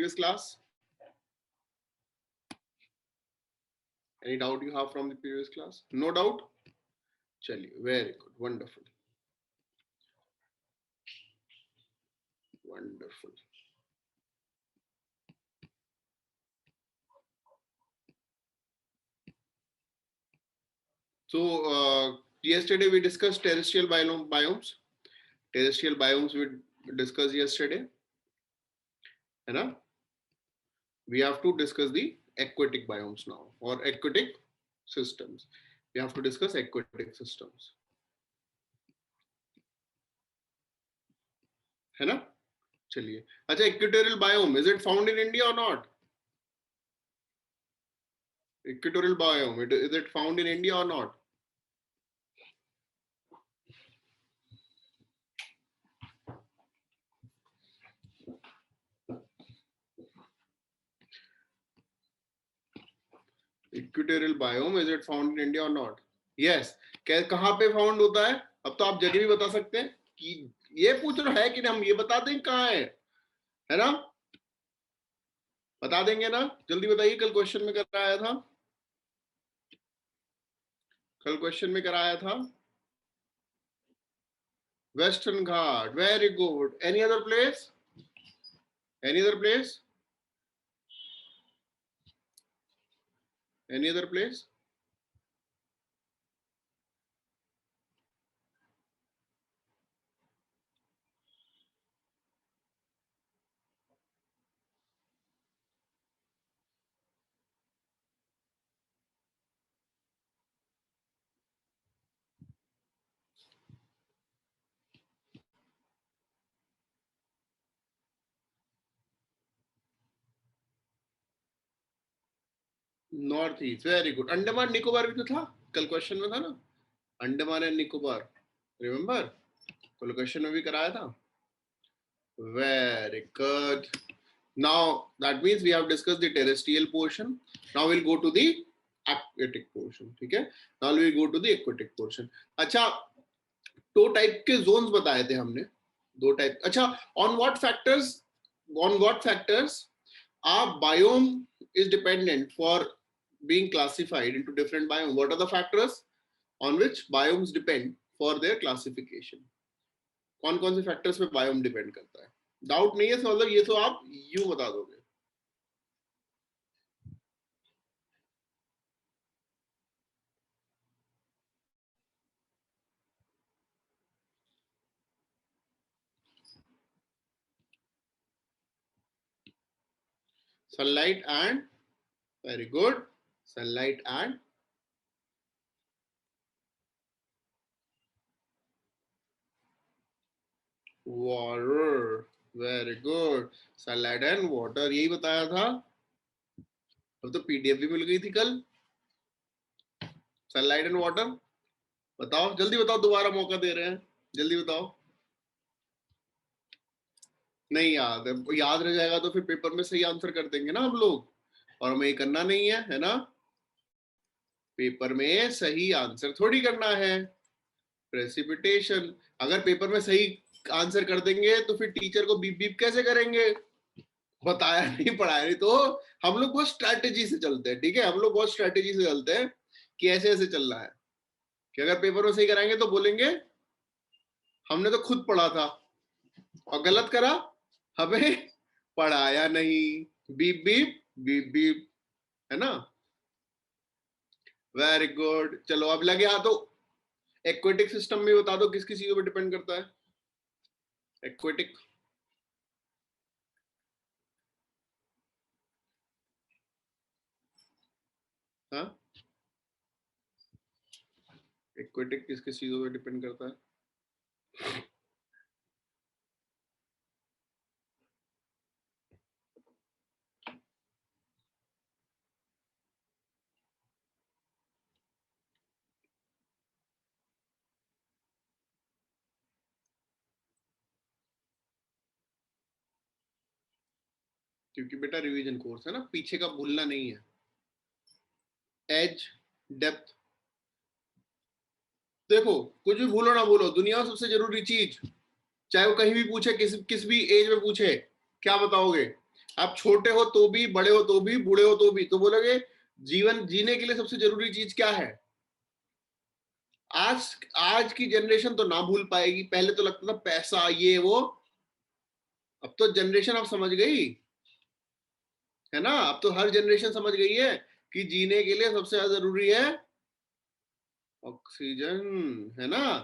previous class? Any doubt you have from the previous class? No doubt? Chaliye, very good, wonderful. Wonderful. So yesterday we discussed terrestrial biomes. Terrestrial biomes we discussed yesterday. Right? We have to discuss the aquatic biomes now, or aquatic systems. We have to discuss aquatic systems. है ना? चलिए. अच्छा, equatorial biome, is it found in India or not? Equatorial biome, is it found in India or not? Equatorial biome, is it found in India or not? Yes. कहाँ पे found होता है? अब तो आप जगह भी बता सकते हैं कि ये पूछ रहा है कि हम ये बता दें कहाँ है ना? बता देंगे ना? जल्दी बताइए. कल क्वेश्चन में कराया था. कल क्वेश्चन में कराया था. Western Ghat, very good. Any other place? Any other place? Any other place? North east, very good. Andaman Nicobar भी तो था कल क्वेश्चन में, था ना? Andaman and Nicobar, remember? कल क्वेश्चन में भी कराया था. Very good. Now that means we have discussed the terrestrial portion. Now we'll go to the aquatic portion. ठीक है? Now we'll go to the aquatic portion. अच्छा, दो टाइप के जोन्स बताए थे हमने. दो टाइप. अच्छा, on what factors our biome is dependent for being classified into different biomes? What are the factors on which biomes depend for their classification? कौन कौन से फैक्टर्स पे बायोम डिपेंड करता है? डाउट नहीं है, मतलब ये तो आप यूं बता दोगे. Sunlight and, very good, sunlight and water, very good, sunlight and water. यही बताया था. अब तो पीडीएफ भी मिल गई थी कल. सनलाइट एंड वाटर, बताओ जल्दी बताओ. दोबारा मौका दे रहे हैं, जल्दी बताओ. नहीं याद है? याद रह जाएगा तो फिर पेपर में सही आंसर कर देंगे ना हम लोग, और हमें ये करना नहीं है ना? पेपर में सही आंसर थोड़ी करना है. प्रेसिपिटेशन. अगर पेपर में सही आंसर कर देंगे तो फिर टीचर को बीप बीप कैसे करेंगे? बताया नहीं, पढ़ाया नहीं. तो हम लोग बहुत स्ट्रैटेजी से चलते हैं. ठीक है, हम लोग बहुत स्ट्रैटेजी से चलते हैं कि ऐसे ऐसे चल रहा है कि अगर पेपर में सही कराएंगे तो बोलेंगे हमने तो खुद पढ़ा था, और गलत करा, हमें पढ़ाया नहीं. बीप बीप बीप बीप, है ना? Very good. चलो अब लगे हाथों. एक्वेटिक सिस्टम में बता दो किस किस चीजों पर डिपेंड करता है एक्वेटिक? हाँ, एक्वेटिक किस किस चीजों पर डिपेंड करता है? क्योंकि बेटा रिवीजन कोर्स है ना, पीछे का भूलना नहीं है. Age, depth. देखो, कुछ भी भूलो ना भूलो, दुनिया में सबसे जरूरी चीज, चाहे वो कहीं भी पूछे, किस भी एज में पूछे, क्या बताओगे? आप छोटे हो तो भी, बड़े हो तो भी, बूढ़े हो तो भी, तो बोलोगे जीवन जीने के लिए सबसे जरूरी चीज क्या है? आज आज की जनरेशन तो ना भूल पाएगी, पहले तो लगता था पैसा ये वो, अब तो जनरेशन अब समझ गई है ना, अब तो हर जनरेशन समझ गई है कि जीने के लिए सबसे ज्यादा जरूरी है ऑक्सीजन, है ना।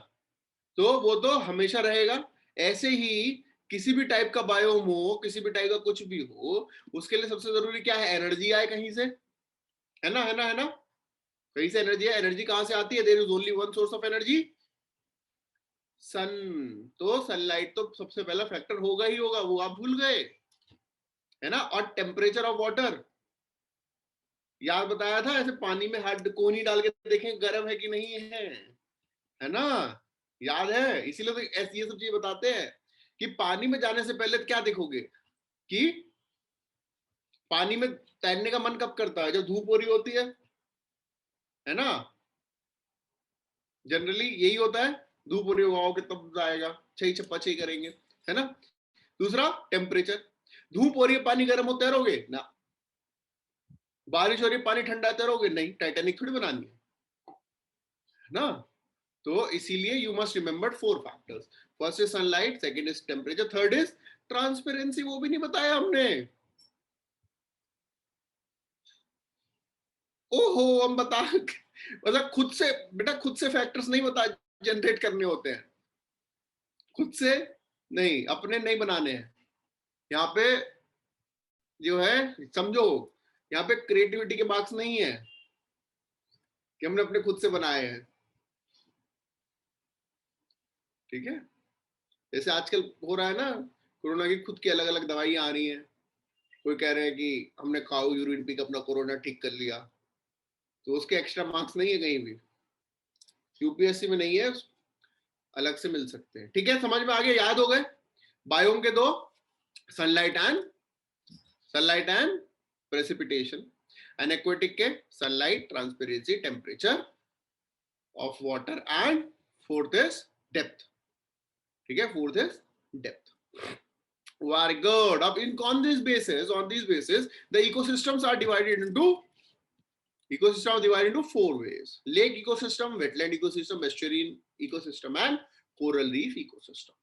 तो वो तो हमेशा रहेगा। ऐसे ही किसी भी टाइप का बायोम हो, किसी भी टाइप का कुछ भी हो, उसके लिए सबसे जरूरी क्या है? एनर्जी आए कहीं से, है ना, है ना, है ना। कहीं से एनर्जी है। एनर्जी कहां से आती है? There is only one source of energy, sun. तो सनलाइट तो सबसे पहला फैक्टर होगा ही होगा, वो आप भूल गए, है ना। और टेम्परेचर ऑफ वाटर याद बताया था, ऐसे पानी में हाथ कोनी डाल के देखें गर्म है कि नहीं है ना, याद है। इसीलिए तो ऐसी ये सब चीजें बताते हैं कि पानी में जाने से पहले क्या देखोगे कि पानी में तैरने का मन कब करता है? जब धूप हो रही होती है ना। जनरली यही होता है, धूप हो रही हो के तब जाएगा, छही छप्पा छही करेंगे, है ना। दूसरा टेम्परेचर, धूप हो रही है पानी गर्म हो, तैरोगे ना। बारिश हो रही है पानी ठंडा, तैरोगे नहीं, टाइटैनिक थोड़ी बनानी है ना। तो इसीलिए you must remember 4 factors. First is sunlight, second is temperature, third is transparency, वो भी नहीं बताया हमने। ओहो, हम बता मतलब खुद से बेटा, खुद से फैक्टर्स नहीं बता जनरेट करने होते हैं, खुद से नहीं, अपने नहीं बनाने हैं। यहाँ पे जो है समझो, यहाँ पे क्रिएटिविटी के मार्क्स नहीं है कि हमने अपने खुद से बनाए हैं, ठीक है। जैसे आजकल हो रहा है ना, कोरोना की खुद की अलग अलग दवाइयां आ रही हैं, कोई कह रहे हैं कि हमने काऊ यूरिन पी के अपना कोरोना ठीक कर लिया, तो उसके एक्स्ट्रा मार्क्स नहीं है कहीं भी, यूपीएससी में नहीं है, अलग से मिल सकते हैं, ठीक है। समझ में आ गया, याद हो गए बायोम के दो, sunlight and precipitation. And aquatic के sunlight, transparency, temperature of water and fourth is depth, ठीक है, fourth is depth. Very good. Up in on these basis, the ecosystems are divided into 4 ways: lake ecosystem, wetland ecosystem, estuarine ecosystem, and coral reef ecosystem.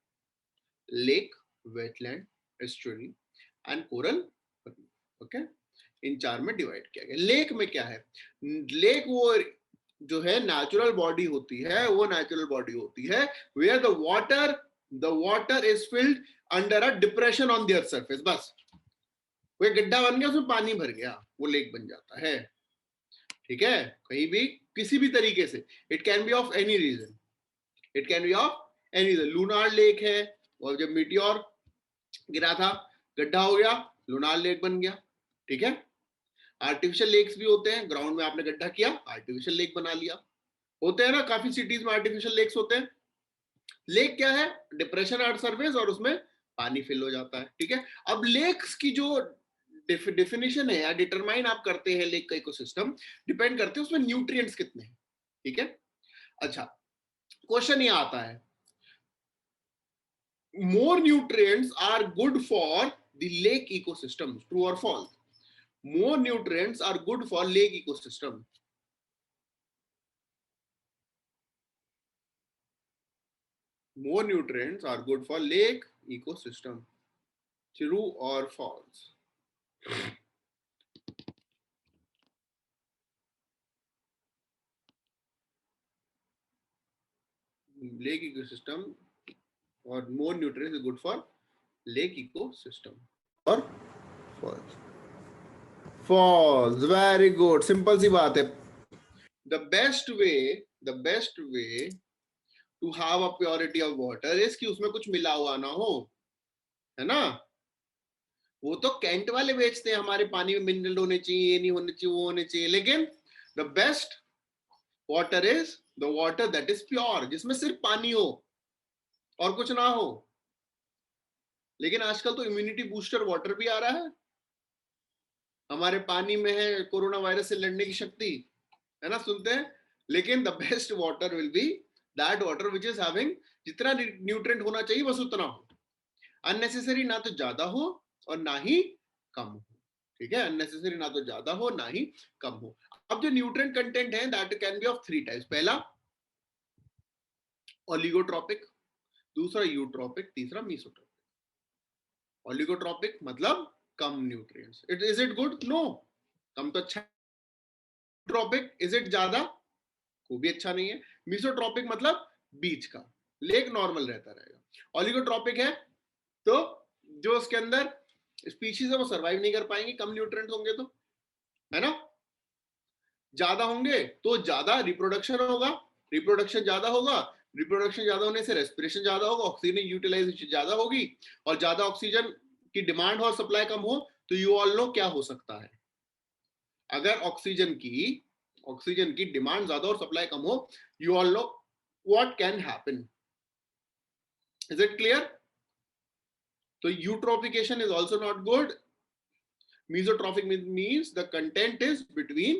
Lake, wetland, estuary, and coral reef. Okay, इन 4 में divide किया गया। Lake में क्या है? Lake वो जो है natural body होती है, वो नेचुरल बॉडी होती है where the water is filled under a depression on the earth surface. बस कोई गड्ढा बन गया, उसमें पानी भर गया, वो लेक बन जाता है, ठीक है। कहीं भी किसी भी तरीके से, it can be of any region, it can be of any region. Lunar lake है, और जब मीटियोर गिरा था, गड्ढा हो गया, लूनार लेक बन गया, ठीक है। आर्टिफिशियल लेक्स भी होते हैं, ग्राउंड में आपने गड्ढा किया, आर्टिफिशियल लेक बना लिया, होते हैं ना, काफी सिटीज में आर्टिफिशियल लेक्स होते हैं। लेक क्या है? डिप्रेशन अर्थ सरफेस, और उसमें पानी फिल हो जाता है, ठीक है। अब लेक्स की जो डेफिनेशन है या डिटरमाइन आप करते हैं लेक का इकोसिस्टम, डिपेंड करते हैं उसमें न्यूट्रिएंट्स कितने हैं, ठीक है। अच्छा, क्वेश्चन ये आता है, more nutrients are good for the lake ecosystem, true और false? More nutrients are good for lake ecosystem. More nutrients are good for lake ecosystem. True or false? Lake ecosystem or more nutrients is good for lake ecosystem. Or false? False. Very good. Simple सी बात है. The best way to have a purity of water is कि उसमें कुछ मिला हुआ ना हो, है ना। वो तो कैंट वाले बेचते हैं हमारे पानी में मिनरल होने चाहिए, ये नहीं होने चाहिए, वो होने चाहिए, लेकिन the best water is the water that is pure, जिसमें सिर्फ पानी हो और कुछ ना हो। लेकिन आजकल तो इम्यूनिटी बूस्टर वाटर भी आ रहा है, हमारे पानी में है कोरोना वायरस से लड़ने की शक्ति, है ना, सुनते हैं। लेकिन the best water will be that water which is having जितना न्यूट्रिएंट होना चाहिए बस उतना हो, अननेसेसरी ना तो ज्यादा हो और ना ही कम हो, ठीक है, अननेसेसरी ना तो ज्यादा हो ना ही कम हो। अब जो न्यूट्रिएंट कंटेंट है that can be of 3 types. पहला ओलिगोट्रॉपिक, दूसरा यूट्रॉपिक, तीसरा मीसोट्रॉपिक। ओलिगोट्रॉपिक मतलब कम nutrients, is it good? No, कम तो अच्छा। ट्रॉपिक इज इट ज्यादा? वो भी अच्छा नहीं है। मीसोट्रॉपिक मतलब बीच का, लेक नॉर्मल रहता रहेगा। ओलिगोट्रॉपिक है तो जो उसके अंदर स्पीशीज है वो सर्वाइव नहीं कर पाएंगे, कम न्यूट्रिएंट्स होंगे तो, है ना। ज्यादा होंगे तो ज्यादा रिप्रोडक्शन होगा, रिप्रोडक्शन ज्यादा होगा, रिप्रोडक्शन ज्यादा होने से रेस्पिरेशन ज्यादा होगा, ऑक्सीजन यूटिलाइजेशन ज्यादा होगी, और ज्यादा ऑक्सीजन की डिमांड और सप्लाई कम हो तो यू ऑल नो क्या हो सकता है। अगर ऑक्सीजन की डिमांड ज्यादा और सप्लाई कम हो, you all know what can happen. Is it clear? तो eutrophication is also not good. Mesotrophic means the content is between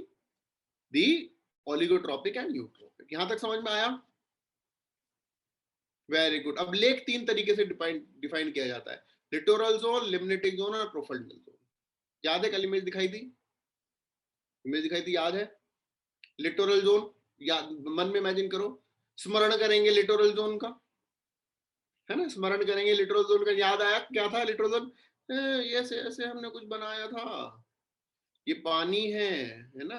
the oligotropic and eutropic। यहां तक समझ में आया? Very good. अब लेक 3 तरीके से डिफाइन किया जाता है, लिटोरल जोन, लिम्नेटिक जोन और प्रोफंडल जोन। याद है कल इमेज दिखाई थी? इमेज दिखाई थी, याद है? लिटोरल जोन याद, मन में इमेजिन करो, स्मरण करेंगे लिटोरल जोन का, है ना, स्मरण करेंगे लिटोरल जोन का। याद आया क्या था लिटोरल जोन? ऐसे ऐसे हमने कुछ बनाया था, ये पानी है ना,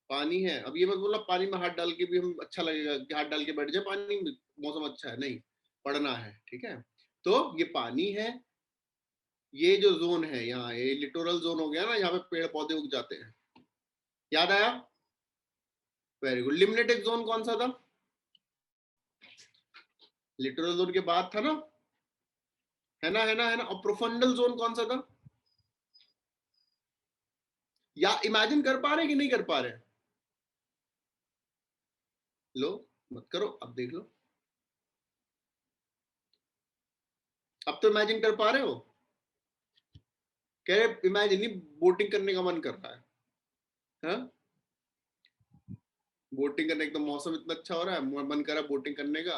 पानी है। अब ये मत बोलना पानी में हाथ डाल के भी हम अच्छा लगेगा कि हाथ डाल के बैठ जाए पानी में, मौसम अच्छा है, नहीं, पढ़ना है, ठीक है। तो ये पानी है, ये जो जोन है यहाँ, ये लिटोरल जोन हो गया ना, यहाँ पे पेड़ पौधे उग जाते हैं। याद आया? Very good. लिम्नेटिक जोन कौन सा था? लिटोरल जोन के बाद था ना, है ना, है ना, है ना। और प्रोफंडल जोन कौन सा था? या इमेजिन कर पा रहे कि नहीं कर पा रहे? लो मत करो, अब देख लो, अब तो इमेजिन कर पा रहे हो? कह रहे इमेजिन नहीं, बोटिंग करने का मन कर रहा है, हाँ? बोटिंग करने का तो मौसम इतना अच्छा हो रहा है, मन कर रहा है बोटिंग करने का।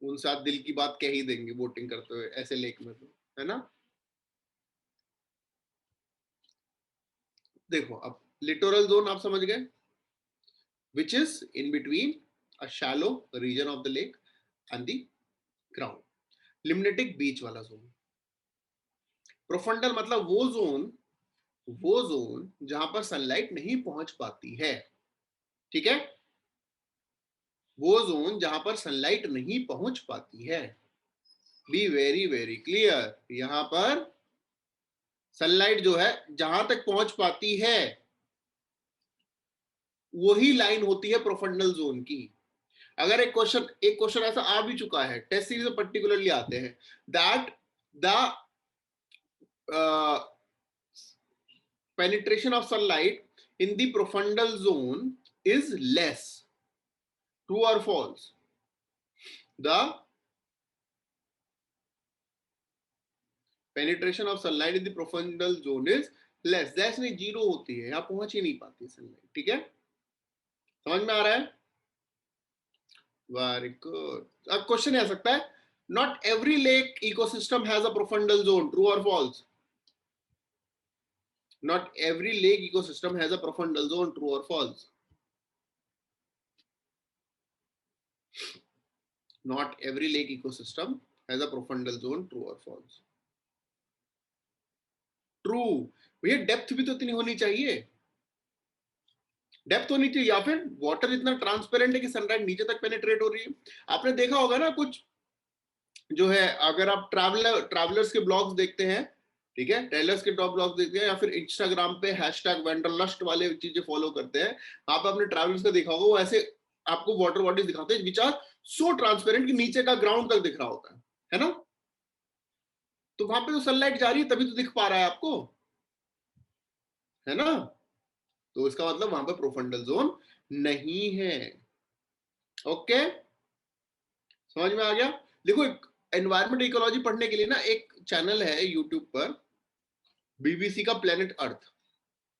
उनसे आप दिल की बात कह ही देंगे बोटिंग करते हुए ऐसे लेक में, तो है ना। देखो अब लिटोरल जोन आप समझ गए, which is in between a shallow region of the lake and the ground. Limnetic बीच वाला जोन। प्रोफंडल मतलब वो जोन जहां पर सनलाइट नहीं पहुंच पाती है, ठीक है, वो जोन जहां पर सनलाइट नहीं पहुंच पाती है। बी वेरी वेरी क्लियर, यहां पर सनलाइट जो है जहां तक पहुंच पाती है वही लाइन होती है प्रोफंडल जोन की। अगर एक क्वेश्चन ऐसा आ भी चुका है, टेस्ट सीरीज में पर्टिकुलरली आते हैं, that the penetration of sunlight in the profundal zone is less. True or false? The penetration of sunlight in the profundal zone is less. That's नहीं, जीरो होती है, यहाँ पहुंच ही नहीं पाती सनलाइट, ठीक है, समझ में आ रहा है? Very good. अब क्वेश्चन आ सकता है, not every lake ecosystem has a profundal zone. True और false? Not every lake ecosystem has a profundal zone. True or false? Not every lake ecosystem has a profundal zone. True or false? True. भैया depth भी तो इतनी होनी चाहिए, depth होनी चाहिए, या फिर वाटर इतना ट्रांसपेरेंट है कि सनलाइट नीचे तक पेनिट्रेट हो रही है। आपने देखा होगा ना कुछ जो है, अगर आप ट्रैवलर्स के ब्लॉग्स देखते हैं, ठीक है, ट्रेलर्स के टॉप ब्लॉग्स देखते हैं, या फिर इंस्टाग्राम पे #wanderlust वाले चीजें फॉलो करते हैं, आप अपने ट्रैवलर्स का देखा होगा, वो ऐसे आपको वाटर बॉडीज दिखाते हैं विच आर सो ट्रांसपेरेंट कि नीचे का ग्राउंड तक दिख रहा होता है ना। तो वहां पे तो सनलाइट जा रही है तभी तो दिख पा रहा है आपको, है ना। तो इसका मतलब वहां पर प्रोफंडल जोन नहीं है। ओके, समझ में आ गया? देखो एनवायरमेंट इकोलॉजी पढ़ने के लिए ना एक चैनल है यूट्यूब पर, बीबीसी का प्लेनेट अर्थ,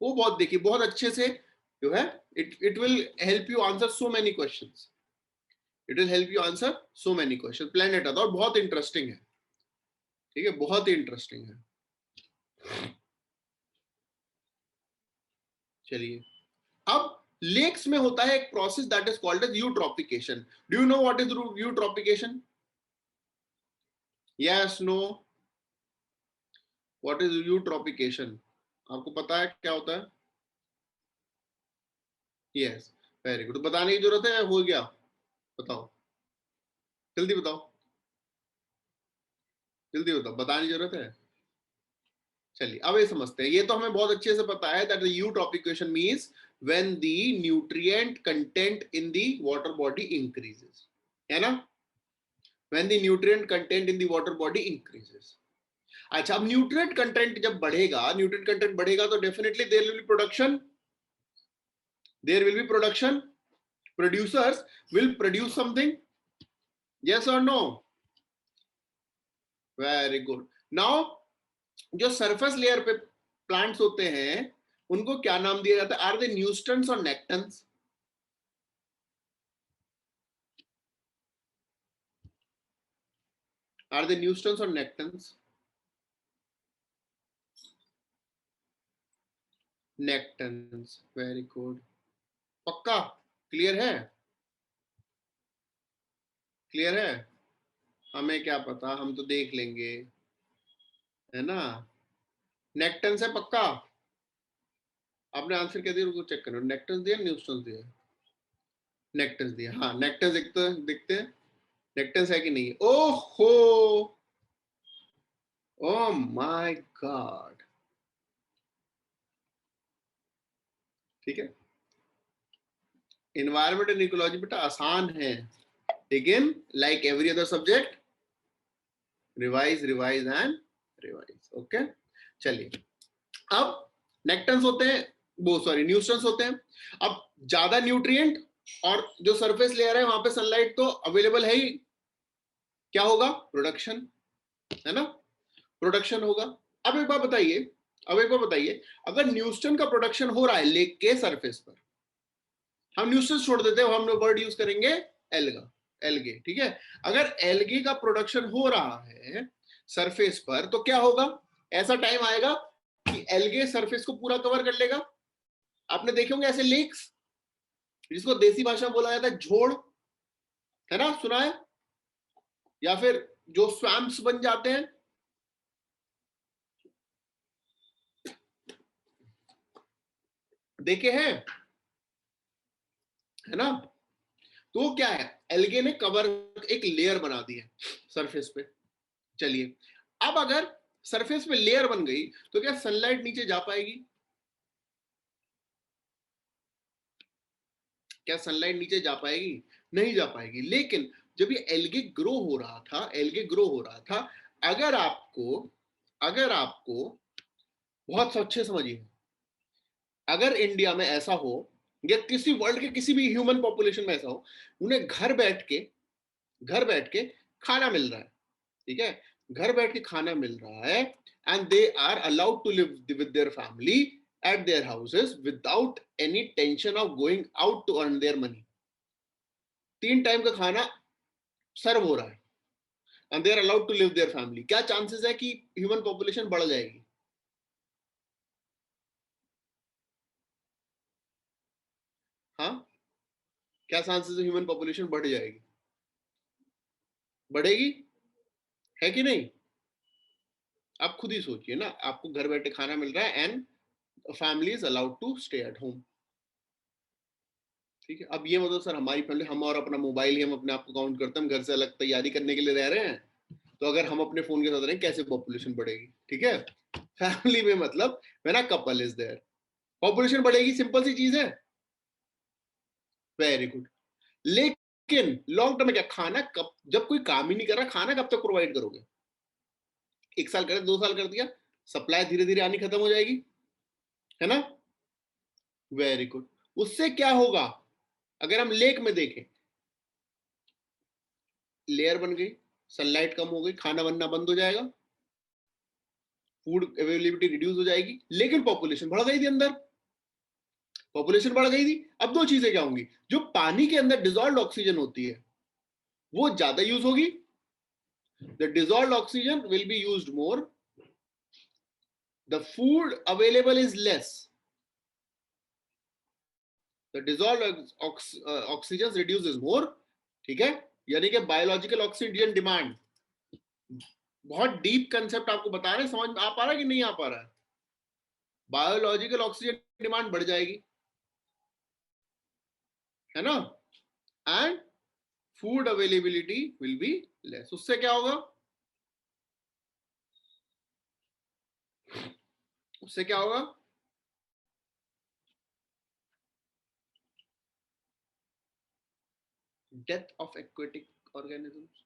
वो बहुत देखिए, बहुत अच्छे से जो है, it will help you answer so many questions, it will help you answer so many question. Planet earth, और बहुत इंटरेस्टिंग है, ठीक है, बहुत ही इंटरेस्टिंग है। चलिए, अब लेक्स में होता है एक process that is called as eutrophication. Do you know what is eutrophication? Yes, no? What is eutrophication? आपको पता है क्या होता है? Yes, very good. बताने की जरूरत है, हो गया? बताओ, जल्दी बताओ, जल्दी बताओ, बताने की जरूरत है? चलिए, अब ये समझते हैं. ये तो हमें बहुत अच्छे से पता है that the eutrophication means when the nutrient content in the water body increases, है ना? When the nutrient content in the water body increases. अच्छा, अब न्यूट्रिएंट कंटेंट जब बढ़ेगा, न्यूट्रिएंट कंटेंट बढ़ेगा तो definitely there will be production. There will be production. Producers will produce something. Yes or no? Very good. Now, जो surface layer पे plants होते हैं उनको क्या नाम दिया जाता है? आर दे न्यूस्टन्स और नेक्टन्स? आर दे न्यूस्टन्स और नेक्टन्स? नेक्टन्स. Very good. पक्का? क्लियर है? क्लियर है? हमें क्या पता, हम तो देख लेंगे, है ना? नेक्टन्स है पक्का? आपने आंसर क्या दिया? रुको चेक करो. नेक्टन्स दिया, न्यूस्टन्स दिया? नेक्टन्स दिया. हाँ, नेक्टन्स दिखते हैं. नेक्टन्स है कि नहीं? ओहो, ओ माय गॉड. ठीक है, इन्वायरमेंट एंड इकोलॉजी बेटा आसान है, लेकिन like every other subject, revise revise and revise. Okay, चलिए, अब नेक्टन्स होते हैं, वो सॉरी न्यूट्रिएंट्स होते हैं. अब ज्यादा न्यूट्रिएंट और जो सरफेस लेयर है वहां पे सनलाइट तो अवेलेबल है ही, क्या होगा? प्रोडक्शन, है ना? प्रोडक्शन होगा. अब एक बात बताइए, अगर न्यूटन का प्रोडक्शन हो रहा है लेक के सरफेस पर, हम न्यूटन छोड़ देते हैं, हम लोग वर्ड यूज करेंगे एल्गा, एल्गे. ठीक है, अगर एल्गे का प्रोडक्शन हो रहा है सरफेस पर तो क्या होगा? ऐसा टाइम आएगा कि एल्गे सरफेस को पूरा कवर कर लेगा. आपने देखे होंगे ऐसे लेक्स जिसको देसी भाषा में बोला जाता है झोड़, है ना? सुना है? या फिर जो स्वैम्प्स बन जाते हैं, देखे हैं, है ना? तो क्या है, एल्गे ने कवर एक लेयर बना दी है सरफेस पे. चलिए, अब अगर सरफेस पे लेयर बन गई तो क्या सनलाइट नीचे जा पाएगी? क्या सनलाइट नीचे जा पाएगी? नहीं जा पाएगी. लेकिन जब ये एल्गे ग्रो हो रहा था, अगर आपको बहुत अच्छे समझिए, अगर इंडिया में ऐसा हो या किसी वर्ल्ड के किसी भी ह्यूमन पॉपुलेशन में ऐसा हो, उन्हें घर बैठ के खाना मिल रहा है, ठीक है, घर बैठ के खाना मिल रहा है, and they are allowed to live with their family at their houses without any tension of going out to earn their money. 3 time का खाना सर्व हो रहा है and they are allowed to live their family. क्या chances है कि human population बढ़ जाएगी? हाँ, क्या चांसेस है ह्यूमन पॉपुलेशन बढ़ जाएगी? बढ़ेगी, है कि नहीं? आप खुद ही सोचिए ना, आपको घर बैठे खाना मिल रहा है and family is allowed to stay at home. ठीक है, अब ये मतलब सर हमारी फैमिली, हम और अपना मोबाइल ही हम अपने आप को काउंट करते हैं, हम घर से अलग तैयारी करने के लिए रह रहे हैं, तो अगर हम अपने फोन के साथ रहें कैसे पॉपुलेशन बढ़ेगी? ठीक है, फैमिली में मतलब when a couple is their population बढ़ेगी, सिंपल सी चीज है. Very good. लेकिन लॉन्ग टर्म में क्या, खाना कब, जब कोई काम ही नहीं कर रहा, खाना कब तक प्रोवाइड करोगे? 1 साल कर, 2 साल कर दिया, सप्लाई धीरे धीरे आनी खत्म हो जाएगी, है ना? Very good. उससे क्या होगा? अगर हम लेक में देखें, लेयर बन गई, सनलाइट कम हो गई, खाना बनना बंद हो जाएगा, फूड अवेलेबिलिटी रिड्यूस हो जाएगी, लेकिन पॉपुलेशन बढ़ गई थी अंदर, पॉपुलेशन बढ़ गई थी. अब 2 चीजें क्या होंगी? जो पानी के अंदर डिजॉल्व ऑक्सीजन होती है वो ज्यादा यूज होगी, the dissolve oxygen will be used more, the food available is less, the dissolved oxygen reduces more. ठीक है, यानी कि बायोलॉजिकल ऑक्सीजन डिमांड, बहुत डीप कंसेप्ट आपको बता रहे हैं, समझ में आ पा रहा है कि नहीं आ पा रहा है? बायोलॉजिकल ऑक्सीजन डिमांड बढ़ जाएगी, है ना, and food availability will be less. उससे क्या होगा? उससे क्या होगा? डेथ ऑफ एक्वेटिक ऑर्गेनिजम्स,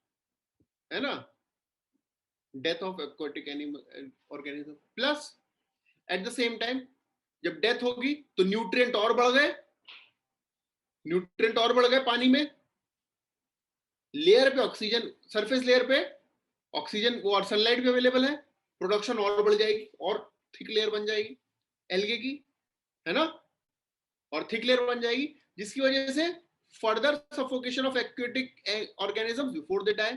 है ना, death of aquatic animal organism, plus at the same time जब डेथ होगी तो न्यूट्रिएंट और बढ़ गए, न्यूट्रिएंट और बढ़ गए पानी में, लेयर पे ऑक्सीजन, सरफेस लेयर पे ऑक्सीजन वो और सनलाइट भी अवेलेबल है, प्रोडक्शन और बढ़ जाएगी और थिक लेयर बन जाएगी एल्गे की, है ना, और थिक लेयर बन जाएगी, जिसकी वजह से further suffocation of aquatic organisms before they die.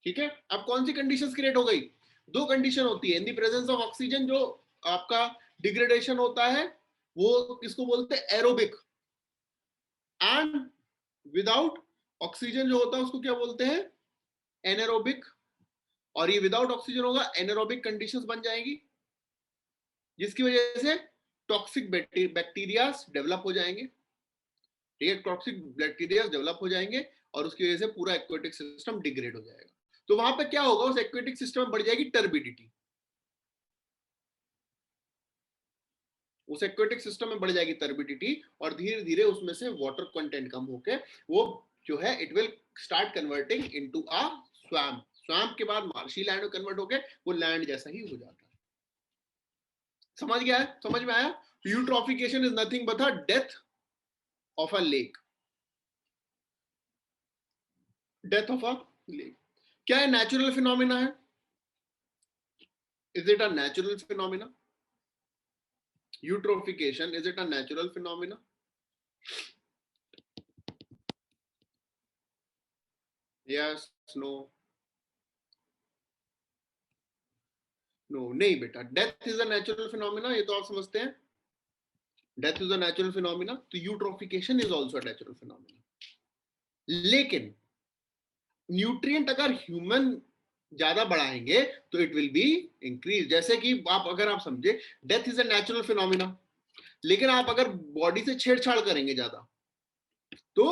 ठीक है, अब कौन सी कंडीशंस क्रिएट हो गई? दो कंडीशन होती है in the presence of oxygen, जो आपका डिग्रेडेशन होता है वो किसको बोलते हैं? एरोबिक। एंड विदाउट ऑक्सीजन जो होता है उसको क्या बोलते हैं? एनारोबिक। और ये विदाउट ऑक्सीजन होगा, एनारोबिक कंडीशंस बन जाएगी, जिसकी वजह से टॉक्सिक बैक्टीरिया डेवलप हो जाएंगे। ठीक है, टॉक्सिक बैक्टीरिया डेवलप हो जाएंगे और उसकी वजह से पूरा एक्वेटिक सिस्टम डिग्रेड हो जाएगा। तो वहां पे क्या होगा? उस एक्वेटिक सिस्टम में बढ़ जाएगी टर्बिडिटी, उस एक्वेटिक सिस्टम में बढ़ जाएगी टर्बिडिटी, और धीरे धीरे उसमें से वाटर कंटेंट कम होके वो जो है it will start converting into a swamp. Swamp के बाद मार्शी लैंड में कन्वर्ट होके वो लैंड जैसा ही हो जाता है। समझ गया है? समझ में आया? Eutrophication is nothing but a death of a lake, death of a lake. क्या है? नेचुरल फिनोमिना है। Is it a natural phenomena? Eutrophication, is it a natural phenomena? Yes, no, no, नहीं बेटा, death is a natural phenomena, ये तो आप समझते हैं, death is a natural phenomena, तो eutrophication is also a natural phenomena. लेकिन न्यूट्रिएंट अगर ह्यूमन ज्यादा बढ़ाएंगे तो इट विल बी इंक्रीज। जैसे कि आप अगर आप समझे, death is a natural phenomena, लेकिन आप अगर बॉडी से छेड़छाड़ करेंगे ज्यादा तो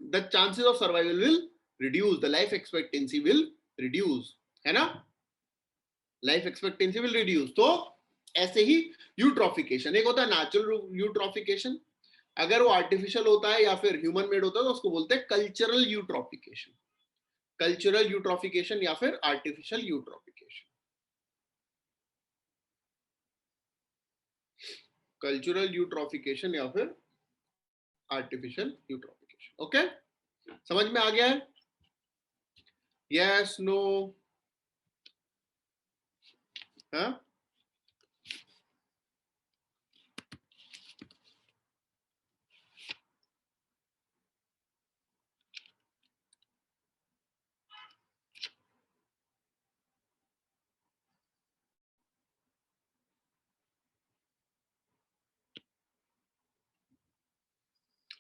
the chances of survival will reduce, the life expectancy will reduce, है ना, लाइफ एक्सपेक्टेंसी विल रिड्यूस। तो ऐसे ही यूट्रॉफिकेशन, एक होता है नेचुरल यूट्रॉफिकेशन, अगर वो आर्टिफिशियल होता है या फिर ह्यूमन मेड होता है तो उसको बोलते हैं कल्चरल यूट्रॉफिकेशन, कल्चरल यूट्रॉफिकेशन या फिर आर्टिफिशियल यूट्रॉफिकेशन, कल्चरल यूट्रॉफिकेशन या फिर आर्टिफिशियल यूट्रॉफिकेशन। ओके, समझ में आ गया है? यस, नो, हाँ,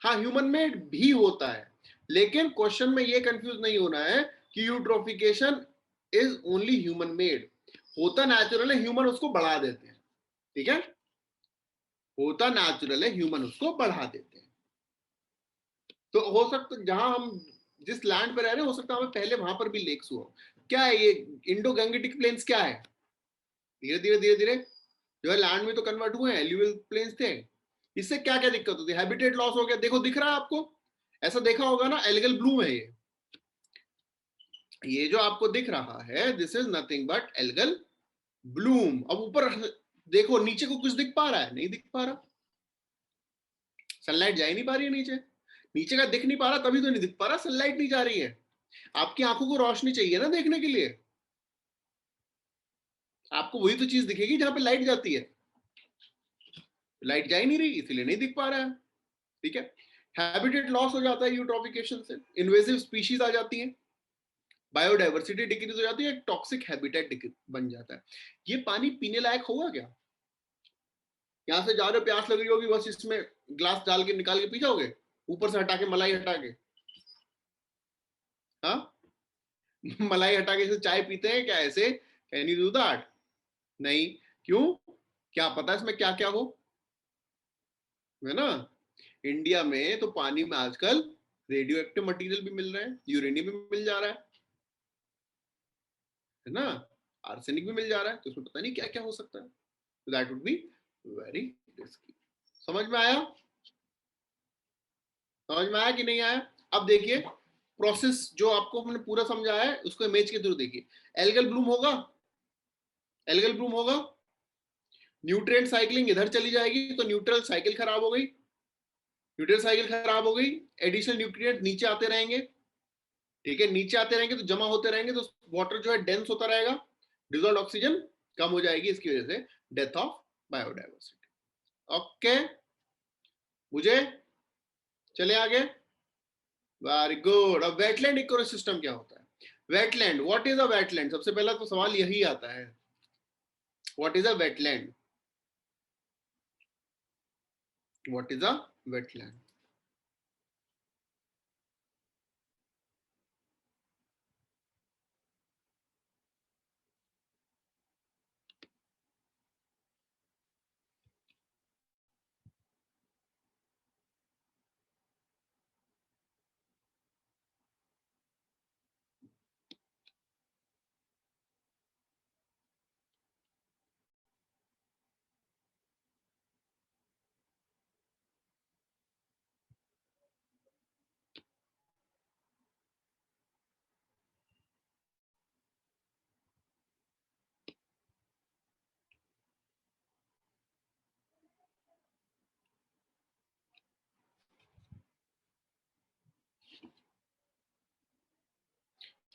हाँ, ह्यूमन मेड भी होता है, लेकिन क्वेश्चन में ये कंफ्यूज नहीं होना है कि eutrophication is only human made. होता नेचुरल है, ह्यूमन उसको बढ़ा देते हैं। ठीक है, होता नेचुरल है, ह्यूमन उसको बढ़ा देते हैं। तो हो सकता जहां हम जिस लैंड पे रह रहे हैं, हो सकता है हमें पहले वहां पर भी लेक्स हुआ। क्या है ये इंडो गैंगेटिक प्लेन्स? क्या है? धीरे धीरे धीरे धीरे जो है लैंड में तो कन्वर्ट हुए हैं, एल्यूवियल प्लेन्स थे। इससे क्या क्या दिक्कत होती है? हैबिटेट लॉस हो गया। देखो दिख रहा है आपको, ऐसा देखा होगा ना, एल्गल ब्लूम है ये जो आपको दिख रहा है, this is nothing but algal Bloom. अब ऊपर देखो, नीचे को कुछ दिख पा रहा है? नहीं दिख पा रहा, सनलाइट जा ही नहीं पा रही है नीचे, नीचे का दिख नहीं पा रहा, तभी तो नहीं दिख पा रहा, सनलाइट नहीं जा रही है। आपकी आंखों को रोशनी चाहिए ना देखने के लिए, आपको वही तो चीज दिखेगी जहां पे लाइट जाती है, लाइट जा ही नहीं रही, इसीलिए नहीं दिख पा रहा है। ठीक है, हैबिटेट लॉस हो जाता है यूट्रॉफिकेशन से, इन्वेसिव स्पीशीज आ जाती हैं, बायोडाइवर्सिटी डिक्रीज हो जाती है, एक टॉक्सिक हैबिटेट बन जाता है। ये पानी पीने लायक होगा क्या? यहां से जा रहे हो, प्यास लग रही होगी, बस इसमें ग्लास डाल के निकाल के पी जाओगे, ऊपर से हटा के मलाई हटा के? हाँ मलाई हटा के चाय पीते हैं क्या ऐसे? Can you do that? नहीं। क्यों? क्या पता इसमें क्या क्या हो, है ना? इंडिया में तो पानी में आजकल रेडियो एक्टिव मटीरियल भी मिल रहे हैं, यूरेनियम भी मिल जा रहा है ना, आर्सेनिक भी मिल जा रहा है, तो उसमें पता नहीं क्या क्या हो सकता है। That would be very risky. समझ में आया? समझ में आया कि नहीं आया? अब देखिए प्रोसेस जो आपको हमने पूरा समझाया है उसको इमेज के थ्रू देखिए। एल्गल ब्लूम होगा, एल्गल ब्लूम होगा, न्यूट्रिएंट साइक्लिंग इधर चली जाएगी तो न्यूट्रल साइकिल खराब हो गई, न्यूट्रिएंट साइकिल खराब हो गई, एडिशनल न्यूट्रिएंट नीचे आते रहेंगे, ठीक है, नीचे आते रहेंगे तो जमा होते रहेंगे, तो वाटर जो है डेंस होता रहेगा, डिजॉल्व ऑक्सीजन कम हो जाएगी, इसकी वजह से डेथ ऑफ बायोडाइवर्सिटी। ओके, मुझे चले आगे। Very good. अब वेटलैंड इकोसिस्टम क्या होता है? Wetland, what is a wetland? सबसे पहला तो सवाल यही आता है, what is a wetland? What is a wetland?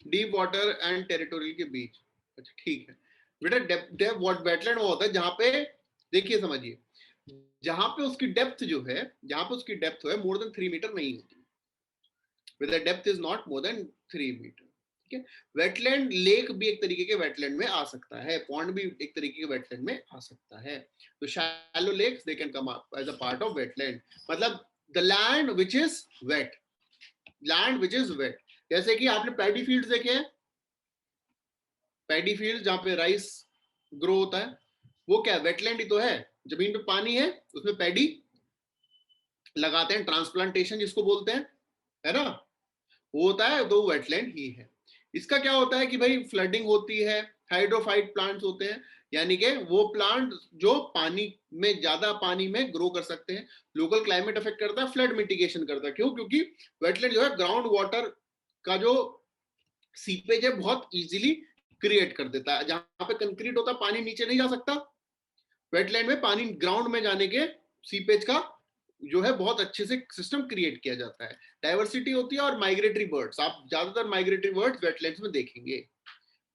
Deep water and territorial के बीच। अच्छा ठीक है बेटा, डेप्थ व्हाट वेटलैंड वो होता है जहां पे, देखिए समझिए, जहां पे उसकी डेप्थ जो है, जहां पे उसकी डेप्थ है मोर देन 3 मीटर नहीं होती, with the depth is not more than 3 metre, ठीक है। वेटलैंड लेक भी एक तरीके के वेटलैंड में आ सकता है, पॉन्ड भी एक तरीके के वेटलैंड में आ सकता है, तो shallow lakes they can come up as a part of wetland, मतलब the land which is wet, land which is wet. जैसे कि आपने पैडी फील्ड्स देखे हैं, पैडी फील्ड जहां पे राइस ग्रो होता है, वो क्या वेटलैंड ही तो है, जमीन पे पानी है, उसमें पैडी लगाते हैं, ट्रांसप्लांटेशन जिसको बोलते हैं, है ना, वो होता है, तो वेटलैंड ही है। इसका क्या होता है कि भाई फ्लडिंग होती है, हाइड्रोफाइट प्लांट्स होते हैं, यानी कि वो प्लांट जो पानी में, ज्यादा पानी में ग्रो कर सकते हैं, लोकल क्लाइमेट अफेक्ट करता है, फ्लड मिटिगेशन करता है। क्यों? क्योंकि वेटलैंड जो है ग्राउंड वाटर का जो सीपेज है बहुत इजीली क्रिएट कर देता है, जहां पे कंक्रीट होता है पानी नीचे नहीं जा सकता, वेटलैंड में पानी ग्राउंड में जाने के सीपेज का जो है बहुत अच्छे से सिस्टम क्रिएट किया जाता है, डाइवर्सिटी होती है, और माइग्रेटरी बर्ड्स, आप ज्यादातर माइग्रेटरी बर्ड्स वेटलैंड्स में देखेंगे,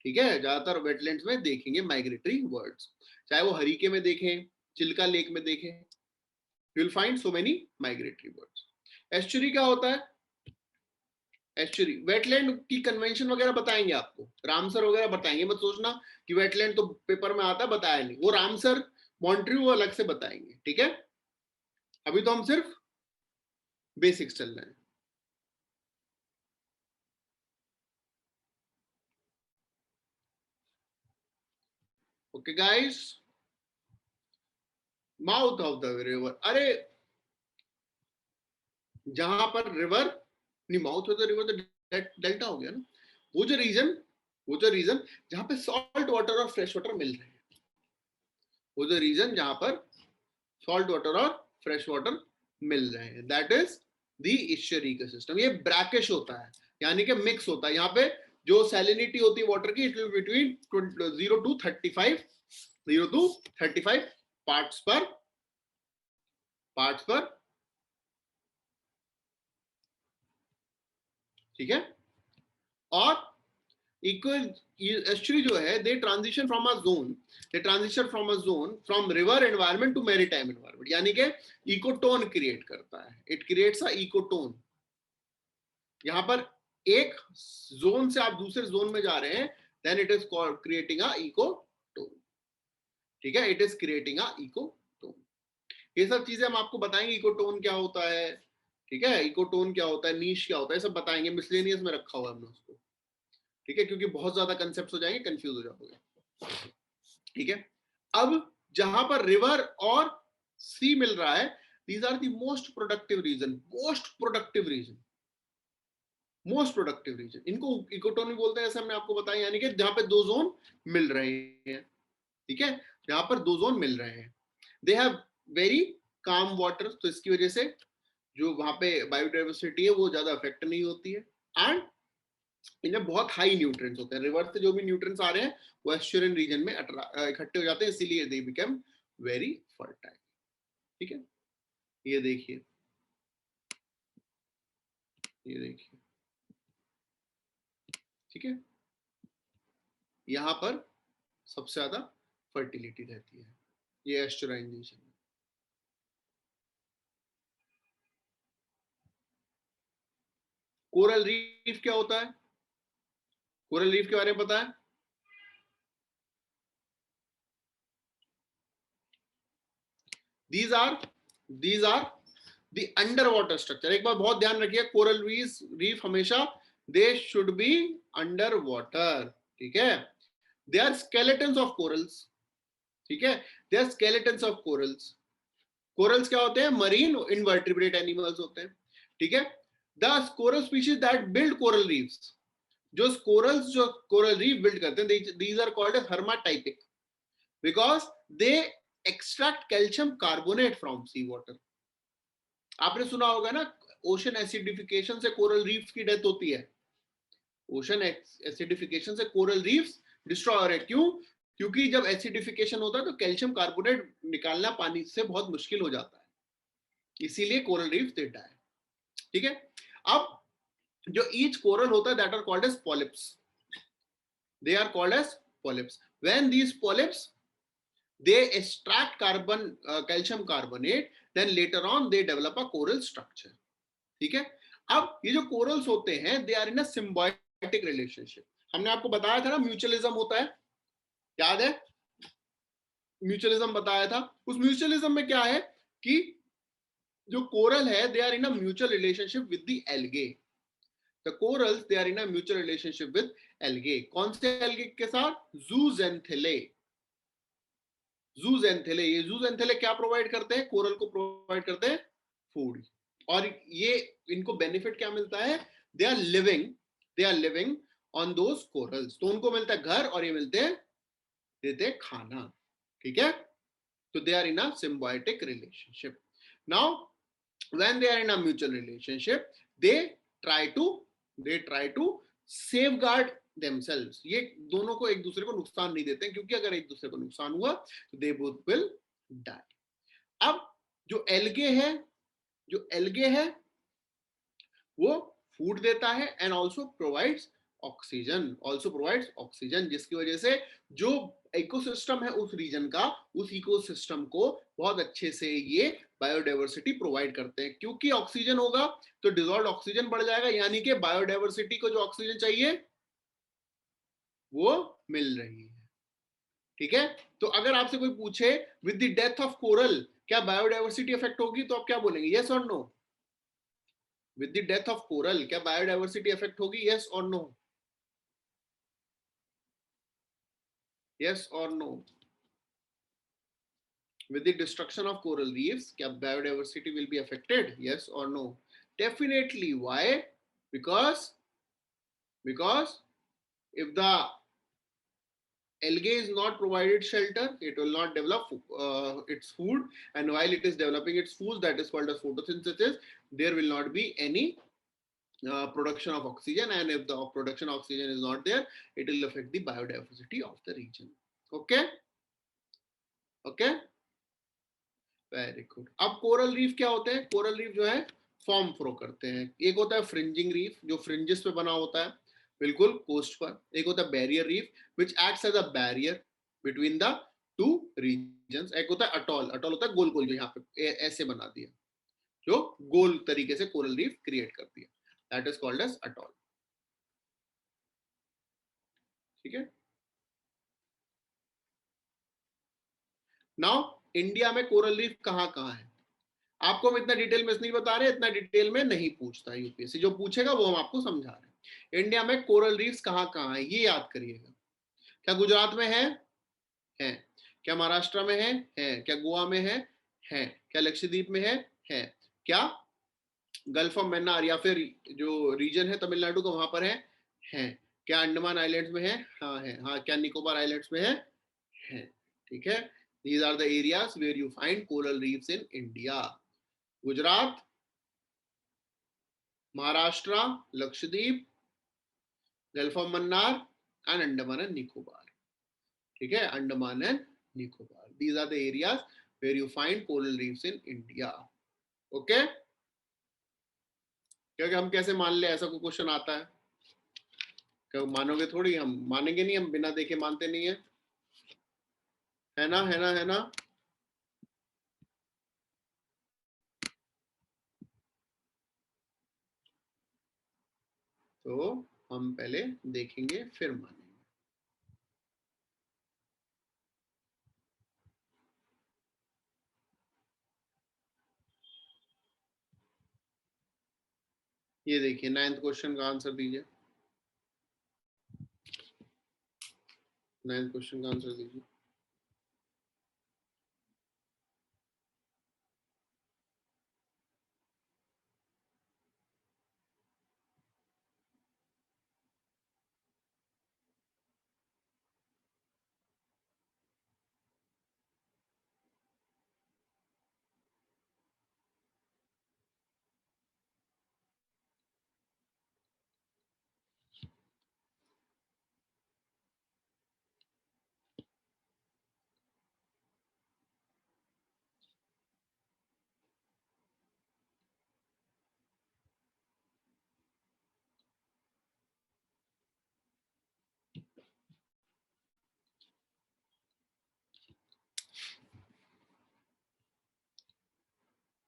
ठीक है, ज्यादातर वेटलैंड्स में देखेंगे माइग्रेटरी बर्ड्स, चाहे वो हरीके में देखें, चिल्का लेक में देखें, you will find so many migratory birds. Estuary क्या होता है? एस्चुरी वेटलैंड की कन्वेंशन वगैरह बताएंगे आपको, रामसर वगैरह बताएंगे, मत सोचना कि वेटलैंड तो पेपर में आता है, बताया नहीं, वो रामसर मॉन्ट्री वो अलग से बताएंगे, ठीक है, अभी तो हम सिर्फ बेसिक्स चल रहे हैं। Okay guys, mouth of the river, अरे जहां पर रिवर नहीं, माउथ ऑफ द रिवर तो डेल्टा हो गया ना, वो जो रीजन, वो जो रीजन जहां पे सॉल्ट वाटर और फ्रेश वाटर मिल रहे हैं, वो जो रीजन जहां पर सॉल्ट वाटर और फ्रेश वाटर मिल रहे हैं, दैट इज द ईस्चुरी इकोसिस्टम। ये ब्रैकिश होता है, यानी कि मिक्स होता है, यहाँ पे जो सैलिनिटी होती है वाटर की, it will between 0 to 35, 0 to 35 parts पर, ठीक है, और equal estuary जो है, they transition from a zone, they transition from a zone from river environment to maritime environment, यानी कि इकोटोन क्रिएट करता है, it creates a ecotone। यहाँ पर एक जोन से आप दूसरे जोन में जा रहे हैं, then it is creating a ecotone. ठीक है, it is creating a ecotone. ये सब चीजें हम आपको बताएंगे, इकोटोन क्या होता है, ठीक है, इकोटोन क्या होता है, नीश क्या होता है, सब बताएंगे। मिसलेनियस में रखा हुआ है हमने उसको, ठीक है, क्योंकि बहुत ज्यादा कंसेप्ट हो जाएंगे, कंफ्यूज हो जाओगे। ठीक है, अब जहां पर रिवर और सी मिल रहा है, these are the most productive region, most productive region, most productive region. इनको इकोटोन बोलते हैं, ऐसे हमने आपको बताया, यानी कि जहां पे दो जोन मिल रहे हैं। ठीक है, जहां पर दो जोन मिल रहे हैं, they have very calm water, तो इसकी वजह से जो वहां पे बायोडाइवर्सिटी है वो ज्यादा अफेक्ट नहीं होती है, एंड इनमें बहुत हाई न्यूट्रिएंट्स होते हैं। रिवर से जो भी न्यूट्रिएंट्स आ रहे हैं वो एस्चुरिन रीजन में इकट्ठे हो जाते हैं, इसीलिए दे बिकम वेरी फर्टाइल। ठीक है, ये देखिए, ये देखिए, ठीक है, यहां पर सबसे ज्यादा फर्टिलिटी रहती है, ये एस्चुराइन रीजन में। कोरल रीफ क्या होता है, कोरल रीफ के बारे में पता है? these are the underwater structure। एक बात बहुत ध्यान रखिए, कोरल रीफ हमेशा they should be under water. ठीक है, they are skeletons of corals. ठीक है, they are skeletons of corals. Corals क्या होते हैं? मरीन इनवर्टिब्रेट एनिमल्स होते हैं। ठीक है, the coral species that build coral reefs, जो कोरल्स जो कोरल रीफ बिल्ड करते हैं, these are called as hermaphytic because they extract calcium carbonate from sea water. आपने सुना होगा ना, ओशन एसिडिफिकेशन से कोरल रीफ की डेथ होती है। ओशन एसिडिफिकेशन से कोरल रीफ्स डिस्ट्रॉय हो रहे हैं। क्यों? क्योंकि जब एसिडिफिकेशन होता है तो कैल्शियम कार्बोनेट निकालना पानी से बहुत मुश्किल हो जाता है, इसीलिए कोरल रीफ दे डाई। ठीक है, अब जो ईच कोरल होता है that are called as polyps, they are called as polyps. When these polyps they extract carbon calcium carbonate, then later on they develop a coral structure। ठीक है, अब ये जो कोरल्स होते हैं they are in a symbiotic relationship. हमने आपको बताया था ना म्यूचुअलिज्म होता है, याद है? म्यूचुअलिज्म बताया था। उस म्यूचुअलिज्म में क्या है कि जो कोरल है they are in a mutual relationship with the algae. The corals they are in a mutual relationship with algae. कौन से एल्गे के साथ? जूजेंथिले। जूजेंथिले, ये जूजेंथिले क्या प्रोवाइड करते हैं? कोरल को प्रोवाइड करते हैं फूड। और ये इनको बेनिफिट क्या मिलता है? They are living on those corals, तो उनको मिलता है घर और ये मिलते हैं, देते हैं खाना। ठीक है, तो they are in a symbiotic relationship. Now when they are in a mutual relationship they try to safeguard themselves। ये दोनों को एक दूसरे को नुकसान नहीं देते हैं, क्योंकि अगर एक दूसरे को नुकसान हुआ तो दे बोथ विल डाई। अब जो एल्गे है वो फूड देता है एंड ऑल्सो प्रोवाइड्स ऑक्सीजन, जिसकी वजह से जो इकोसिस्टम है उस रीजन का, उस इकोसिस्टम को बहुत अच्छे से ये बायोडाइवर्सिटी प्रोवाइड करते हैं। क्योंकि ऑक्सीजन होगा तो डिजॉल्व ऑक्सीजन बढ़ जाएगा, यानी कि बायोडाइवर्सिटी को जो ऑक्सीजन चाहिए वो मिल रही है। ठीक है, तो अगर आपसे कोई पूछे with the death of coral क्या बायोडाइवर्सिटी इफेक्ट होगी, तो आप क्या बोलेंगे? यस और no? With the death of coral क्या बायोडाइवर्सिटी इफेक्ट होगी? यस और नो? यस और no? with the destruction of coral reefs क्या biodiversity will be affected? Yes or no? Definitely. Why? Because if the algae is not provided shelter, it will not develop its food, and while it is developing its food, that is called as photosynthesis, there will not be any production of oxygen, and if the production of oxygen is not there, it will affect the biodiversity of the region। okay very good. अब coral reef क्या होते हैं? Coral reef जो है form फ्रो करते हैं। एक होता है फ्रिंजिंग रीफ जो फ्रिंजेस पे बना होता है बिल्कुल कोस्ट पर, एक होता है barrier reef which acts as a barrier between the two regions, एक होता है अटॉल। अटॉल होता है गोल गोल, जो यहाँ पे ऐसे बना दिया, जो गोल तरीके से कोरल रीफ क्रिएट करती है, that is called as atoll. ठीक है। नाउ इंडिया में कोरल रीफ कहाँ कहाँ है, आपको हम इतना डिटेल में नहीं बता रहे, इतना डिटेल में नहीं पूछता यूपीएससी, जो पूछेगा वो हम आपको समझा रहे हैं। इंडिया में कोरल रीफ्स कहाँ कहाँ है ये याद करिएगा। क्या गुजरात में है। क्या महाराष्ट्र में है। क्या गोवा में है। क्या लक्षद्वीप में है। क्या गल्फ ऑफ मन्नार या फिर जो रीजन है तमिलनाडु का वहां पर है। क्या अंडमान आइलैंड्स में है, हाँ है। हाँ, क्या निकोबार आइलैंड्स में है। ठीक है। These are the areas where you find coral reefs in India. Gujarat, Maharashtra, Lakshadweep, Gulf of Mannar and Andaman and Nicobar. ठीक है, Andaman and Nicobar, these are the areas where you find coral reefs in India. Okay, क्योंकि हम कैसे मान ले, ऐसा कोई क्वेश्चन आता है क्या, मानोगे थोड़ी, हम मानेंगे नहीं, हम बिना देखे मानते नहीं है ना, है ना, है ना। तो हम पहले देखेंगे फिर मानेंगे। ये देखिए 9th क्वेश्चन का आंसर दीजिए। 9th क्वेश्चन का आंसर दीजिए।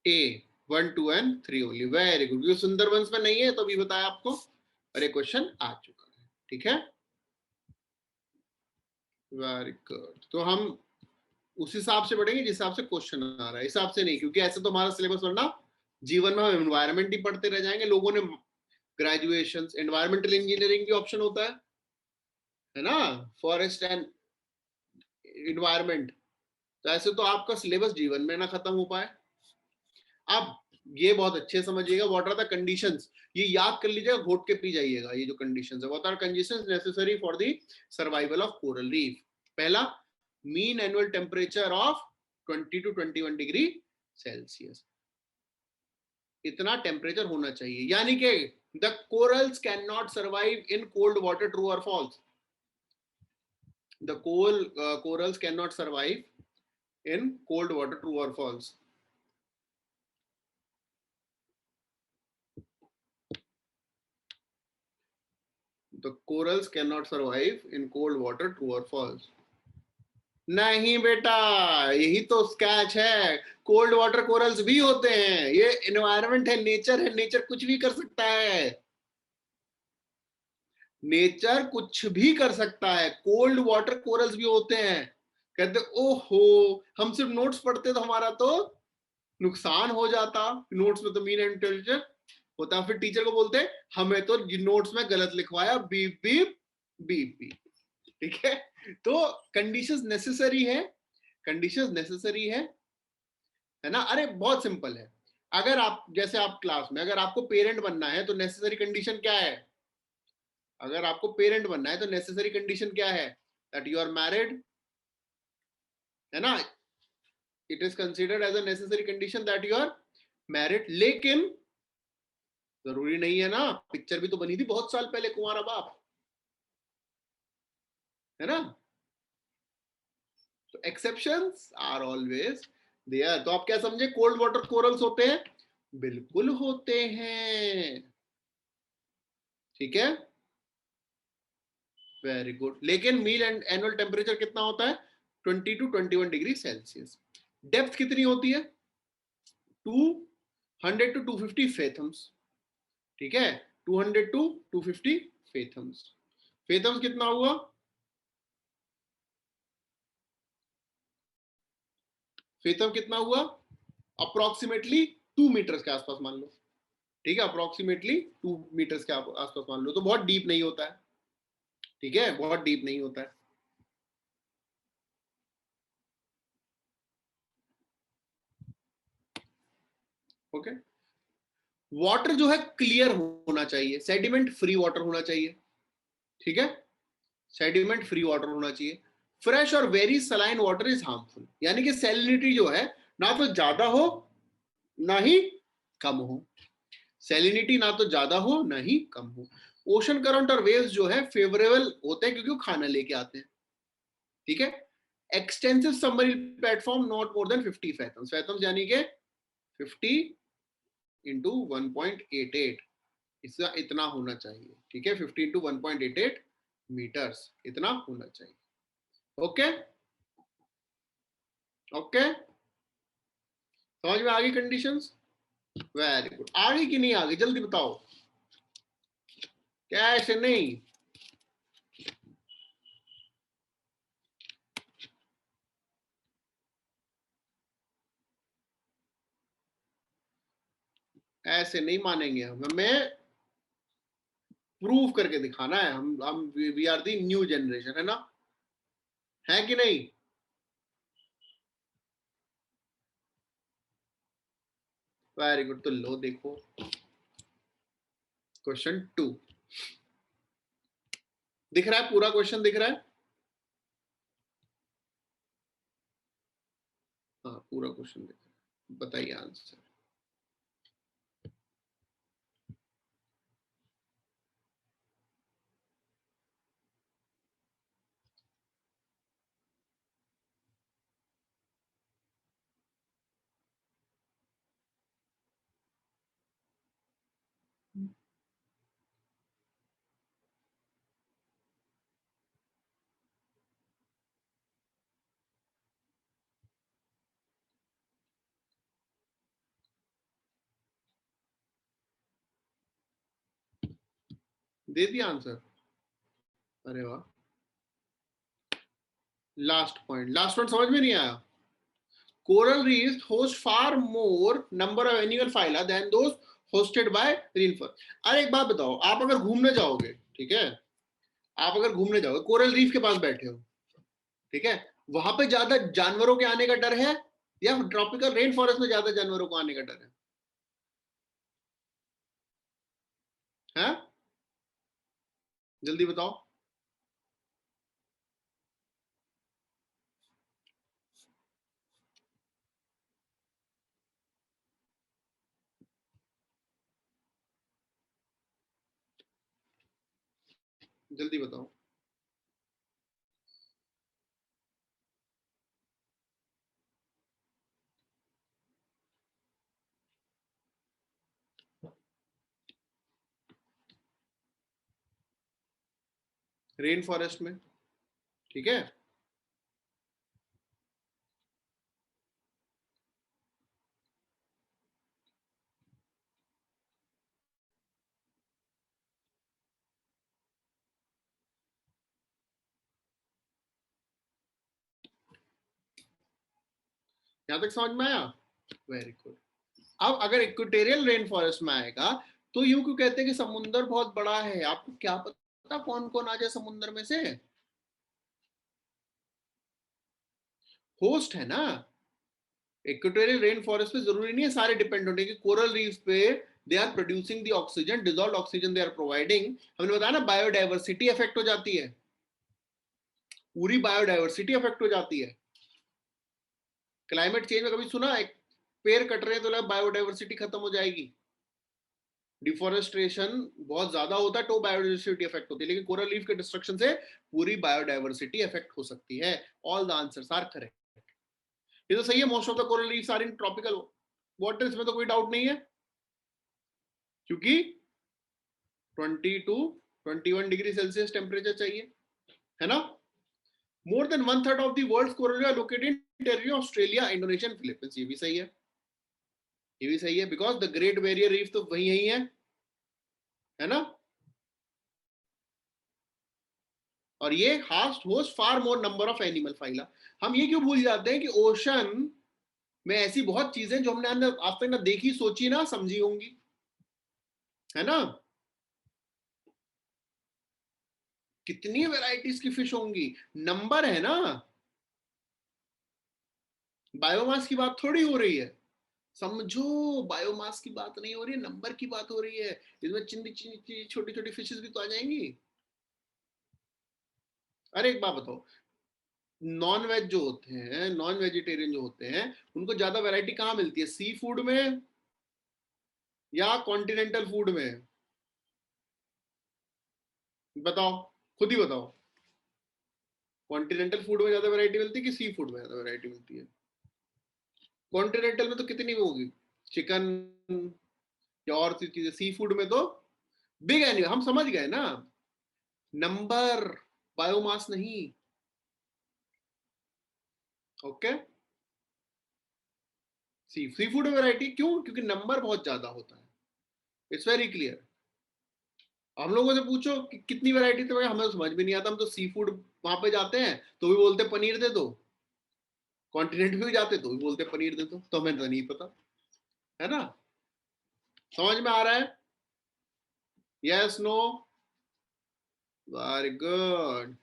ए 1, 2 एंड 3 ओनली, वेरी गुड। ये सुंदरबंस में नहीं है तो अभी बताया आपको, और एक क्वेश्चन आ चुका है। ठीक है, वेरी गुड। तो हम उस हिसाब से पढ़ेंगे जिस हिसाब से क्वेश्चन आ रहा है, हिसाब से नहीं, क्योंकि ऐसे तो हमारा सिलेबस वरना जीवन में हम एनवायरमेंट ही पढ़ते रह जाएंगे। लोगों ने ग्रेजुएशन एनवायरमेंटल इंजीनियरिंग भी ऑप्शन होता है ना, फॉरेस्ट एंड इन्वायरमेंट। तो ऐसे तो आपका सिलेबस जीवन में ना खत्म हो पाए। अब ये बहुत अच्छे समझिएगा, व्हाट आर द कंडीशंस, ये याद कर लीजिएगा, घोट के पी जाइएगा। ये जो कंडीशंस है, what are conditions necessary for the survival of coral reef. पहला, mean annual temperature of 20 to 21 degree Celsius, इतना टेम्परेचर होना चाहिए। यानी कि the corals can not survive in cold water, true और false. The corals cannot survive in cold water, true or false? The corals cannot survive in cold water, true or false? नहीं बेटा, यही तो sketch है। Cold water corals भी होते हैं, ये एनवायरनमेंट है, नेचर कुछ भी कर सकता है। नेचर कुछ भी कर सकता है, कोल्ड वाटर कोरल्स भी होते हैं। कहते ओहो, हम सिर्फ नोट्स पढ़ते तो हमारा तो नुकसान हो जाता, नोट्स में तो मीन एंड टेम्परेचर होता, फिर टीचर को बोलते हमें तो नोट्स में गलत लिखवाया, बीप बीप बीप बीप। ठीक है, तो कंडीशंस नेसेसरी है, कंडीशंस नेसेसरी है ना। अरे बहुत सिंपल है, अगर आप जैसे आप क्लास में, अगर आपको पेरेंट बनना है तो नेसेसरी कंडीशन क्या है? अगर आपको पेरेंट बनना है तो नेसेसरी कंडीशन क्या है? दैट यू आर मैरिड, है ना। It is considered as a necessary condition that you are married. लेकिन जरूरी नहीं है ना, पिक्चर भी तो बनी थी बहुत साल पहले, कुंवारा बाप, है ना। तो एक्सेप्शंस आर ऑलवेज देयर। तो आप क्या समझे, कोल्ड वाटर कोरल्स होते हैं? बिल्कुल होते हैं। ठीक है, वेरी गुड। लेकिन मीन एंड एनुअल टेम्परेचर कितना होता है? 20 to 21 डिग्री सेल्सियस। डेप्थ कितनी होती है? 200 to 250 फेथम्स। ठीक है, 200 to 250 फेथम्स। फेथम्स कितना हुआ? फेथम कितना हुआ? अप्रोक्सीमेटली 2 मीटर्स के आसपास मान लो, ठीक है, अप्रोक्सीमेटली 2 मीटर्स के आसपास मान लो, तो बहुत डीप नहीं होता है, ठीक है, बहुत डीप नहीं होता है। ओके, वाटर जो है क्लियर होना चाहिए, सेडिमेंट फ्री वाटर होना चाहिए, ठीक है, सेडिमेंट फ्री वाटर होना चाहिए। फ्रेश और very saline water is harmful, यानी कि सैलिनिटी जो है ना तो ज्यादा हो ना ही कम हो, सैलिनिटी ना तो ज्यादा हो ना ही कम हो। ओशन करंट और वेव्स जो है फेवरेबल होते हैं क्योंकि वो खाना लेके आते हैं, ठीक है। Extensive submarine platform not more then 50 फैथम्स, फैथम्स यानी कि 50 इंटू 1.88, इसका इतना होना चाहिए, ठीक है, 50 इंटू 1.88 मीटर्स, इतना होना चाहिए। ओके ओके, समझ में आ गई कंडीशंस? वेरी गुड, आ गई कि नहीं आ गई, जल्दी बताओ, क्या ऐसे नहीं? ऐसे नहीं मानेंगे हम, हमें प्रूव करके दिखाना है, हम we are the new generation, है ना, है कि नहीं? वेरी गुड, तो लो देखो क्वेश्चन 2, दिख रहा है पूरा क्वेश्चन दिख रहा है? हाँ पूरा क्वेश्चन दिख रहा है, बताइए आंसर। दे दिया आंसर, अरे वाह। लास्ट पॉइंट, लास्ट पॉइंट समझ में नहीं आया? Coral reefs host far more number of animal phyla than those hosted by rainforest. अरे एक बात बताओ, आप अगर घूमने जाओगे, ठीक है, आप अगर घूमने जाओगे, कोरल रीफ के पास बैठे हो, ठीक है, वहां पे ज्यादा जानवरों के आने का डर है या ट्रॉपिकल रेन फॉरेस्ट में ज्यादा जानवरों को आने का डर है? जल्दी बताओ। जल्दी बताओ। रेन फॉरेस्ट में, ठीक है, यहां तक समझ में आया? Very good. अब अगर इक्वेटोरियल रेन फॉरेस्ट में आएगा तो यूं क्यों कहते हैं कि समुंदर बहुत बड़ा है? आपको क्या पता कौन कौन आ जाए समुंदर में से? होस्ट है ना, इक्वेटोरियल रेन फॉरेस्ट पे जरूरी नहीं है सारे डिपेंड होने की, कोरल रीफ पे they are producing the oxygen, dissolve oxygen they are providing. हमने बताया ना बायोडाइवर्सिटी इफेक्ट हो जाती है, पूरी बायोडाइवर्सिटी इफेक्ट हो जाती है। क्लाइमेट चेंज में कभी सुना एक पेड़ कट रहे हैं तो बायोडाइवर्सिटी खत्म हो जाएगी? डिफोरेस्ट्रेशन बहुत ज्यादा होता है तो बायोडाइवर्सिटी इफेक्ट होती है, लेकिन कोरल रीफ के डिस्ट्रक्शन से पूरी बायोडाइवर्सिटी इफेक्ट हो सकती है। All the answers are correct, ये तो सही है। Most of the coral reefs are in tropical water, इसमें तो कोई डाउट नहीं है, क्योंकि 20 टू 21 डिग्री सेल्सियस टेम्परेचर चाहिए, है ना। More than 1/3 of the world's coral reef are located in territory Australia, Indonesia and Philippines, ये भी सही है, ये भी सही है, because the great barrier reef तो वही यही है ना। और ये host far more number of animal phyla. हम ये क्यों भूल जाते हैं कि ओशन में ऐसी बहुत चीजें जो हमने अंदर आज तक ना देखी, सोची ना समझी होंगी, है ना। कितनी वैरायटीज की फिश होंगी, नंबर है ना, बायोमास की बात थोड़ी हो रही है, समझो, बायोमास की बात नहीं हो रही है, नंबर की बात हो रही है। इसमें चिंदी छोटी छोटी फिशेस भी तो आ जाएंगी। अरे एक बात बताओ, नॉन वेज जो होते हैं, नॉन वेजिटेरियन जो होते हैं, उनको ज्यादा वैरायटी कहाँ मिलती है, सी फूड में या कॉन्टिनेंटल फूड में? बताओ, खुद ही बताओ, कॉन्टिनेंटल फूड में ज्यादा वैरायटी मिलती है कि सी फूड में ज्यादा वैरायटी मिलती है? कॉन्टिनेंटल में तो कितनी होगी, चिकन या और सी चीजें, सी फूड में तो बिग एनिमल, हम समझ गए ना, नंबर, बायोमास नहीं। ओके, सी फूड में वैरायटी क्यों, क्योंकि नंबर बहुत ज्यादा होता है, इट्स वेरी क्लियर। हम लोगों से पूछो कि कितनी वैरायटी, तो हमें समझ भी नहीं आता, हम तो सी फूड वहां पे जाते हैं तो भी बोलते पनीर दे दो, कॉन्टिनेंट में भी जाते तो भी बोलते पनीर दे दो, तो हमें तो नहीं पता, है ना। समझ में आ रहा है, यस नो, वेरी गुड।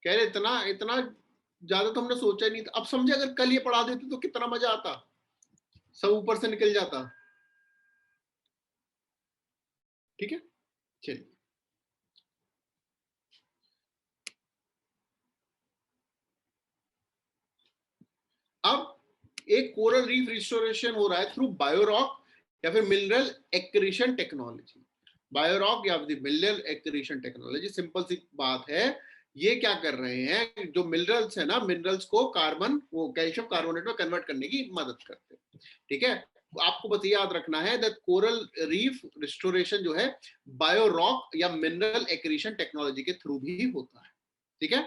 कह रहे इतना इतना ज्यादा तो हमने सोचा ही नहीं था, अब समझे अगर कल ये पढ़ा देते तो कितना मजा आता, सब ऊपर से निकल जाता। ठीक है, चलिए। अब एक कोरल रीफ रिस्टोरेशन हो रहा है थ्रू बायोरॉक या फिर मिनरल एक्रीशन टेक्नोलॉजी। बायोरॉक या फिर मिनरल एक्रीशन टेक्नोलॉजी, सिंपल सी बात है, ये क्या कर रहे हैं, जो मिनरल्स है ना, मिनरल्स को कार्बन, वो कैल्शियम कार्बोनेट में कन्वर्ट करने की मदद करते हैं। ठीक है, आपको बस याद रखना है दैट कोरल रीफ रिस्टोरेशन जो है बायोरॉक या मिनरल एक्रीशन टेक्नोलॉजी के थ्रू भी होता है। ठीक है,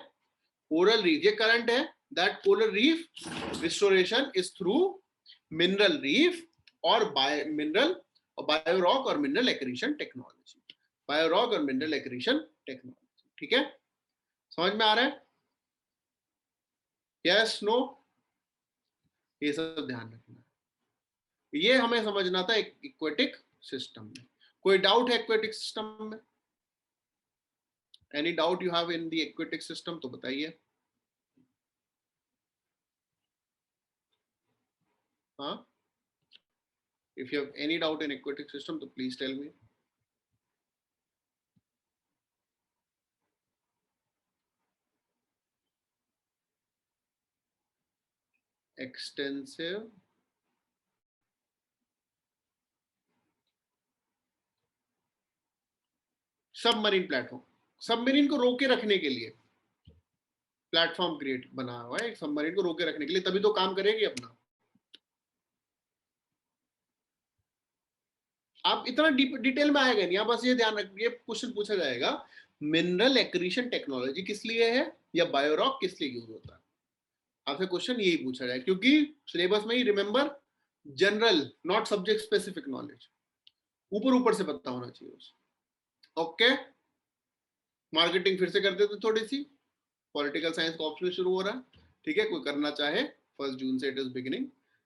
कोरल रीफ, ये करंट है that coral reef restoration is through mineral reef और मिनरल बायोरॉक और मिनरल एक्रीशन टेक्नोलॉजी, बायोरॉक और मिनरल एक्रीशन टेक्नोलॉजी। ठीक है, समझ में आ रहा है, यस नो, ये सब ध्यान रखना, ये हमें समझना था इक्वेटिक सिस्टम में। कोई डाउट है इक्वेटिक सिस्टम में, any doubt you have in the aquatic system तो बताइए। हाँ, if you have any doubt in aquatic system तो please tell me। Extensive submarine platform, submarine को रोके रखने के लिए प्लेटफॉर्म क्रिएट बना हुआ है, सबमरीन को रोके रखने के लिए, तभी तो काम करेगी अपना। आप इतना डिटेल में आएगा नहीं, आप बस ये ध्यान रखिए, क्वेश्चन पूछा जाएगा मिनरल एक्रीशन टेक्नोलॉजी किस लिए है या बायोरॉक किस लिए यूज होता है, आपसे क्वेश्चन यही पूछा जाए, क्योंकि सिलेबस में ही remember general not subject specific knowledge, ऊपर ऊपर से पता होना चाहिए उसे। ओके, मार्केटिंग फिर से कर देते थोड़ी सी, पॉलिटिकल साइंस का ऑप्शन शुरू हो रहा है। ठीक है, कोई करना चाहे 1 जून से it is beginning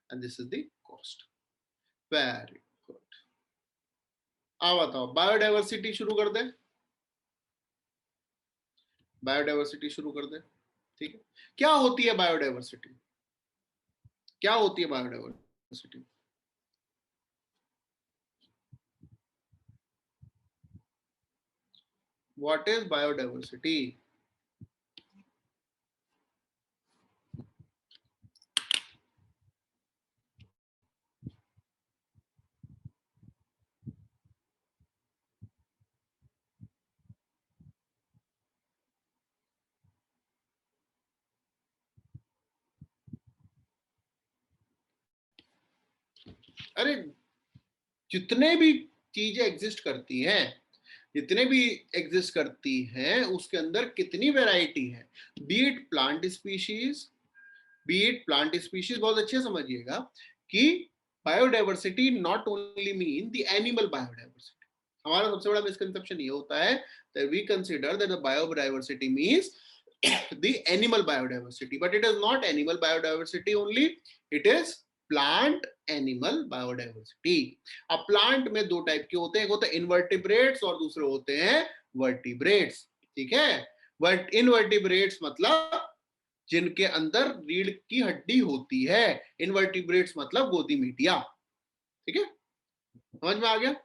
and this is the cost. Very good, अब बताओ बायोडाइवर्सिटी शुरू कर दे, बायोडाइवर्सिटी शुरू कर दे। ठीक है, क्या होती है बायोडाइवर्सिटी, क्या होती है बायोडाइवर्सिटी? What is biodiversity? अरे जितने भी चीजें एग्जिस्ट करती हैं, जितने भी एग्जिस्ट करती हैं उसके अंदर कितनी वैरायटी है, B it plant species, B it plant species, बहुत अच्छे समझिएगा कि biodiversity not only mean the animal biodiversity. हमारा सबसे बड़ा मिसकंसेप्शन ये होता है that we consider that the biodiversity means the animal biodiversity, but it is not animal biodiversity only, it is plant animal biodiversity. अब प्लांट में दो type के होते हैं, एक होते हैं इनवर्टिब्रेट्स और दूसरे होते हैं वर्टिब्रेट्स। ठीक है, बट इनवर्टिब्रेट्स मतलब जिनके अंदर रीढ़ की हड्डी होती है, इनवर्टिब्रेट्स मतलब गोदी मीडिया। ठीक है, समझ में आ गया?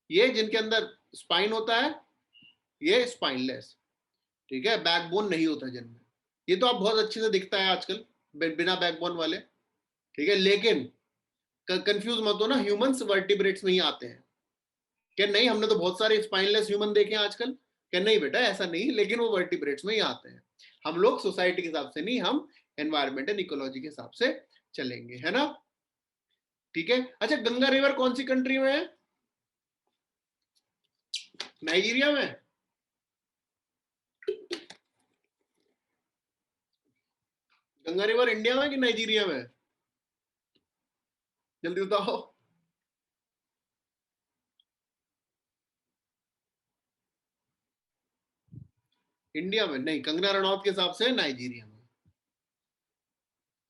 ये जिनके अंदर स्पाइन होता है, ये स्पाइनलेस। ठीक है, बैकबोन नहीं होता जिनमें। ये तो आप बहुत अच्छे से दिखता है आजकल बिना बैकबोन वाले। ठीक है, लेकिन कंफ्यूज मत हो ना, ह्यूमंस वर्टिब्रेट्स में ही आते हैं। क्या नहीं, हमने तो बहुत सारे स्पाइनलेस ह्यूमन देखे हैं आजकल। क्या नहीं बेटा, ऐसा नहीं, लेकिन वो वर्टिब्रेट्स में ही आते हैं। हम लोग सोसाइटी के हिसाब से नहीं, हम एनवायरमेंट एंड इकोलॉजी के हिसाब से चलेंगे, है ना? ठीक है, अच्छा गंगा रिवर कौन सी कंट्री में है? नाइजीरिया में। गंगा रिवर इंडिया में कि नाइजीरिया में? जल्दी बताओ। इंडिया में नहीं, कंगना रनौत के हिसाब से नाइजीरिया में।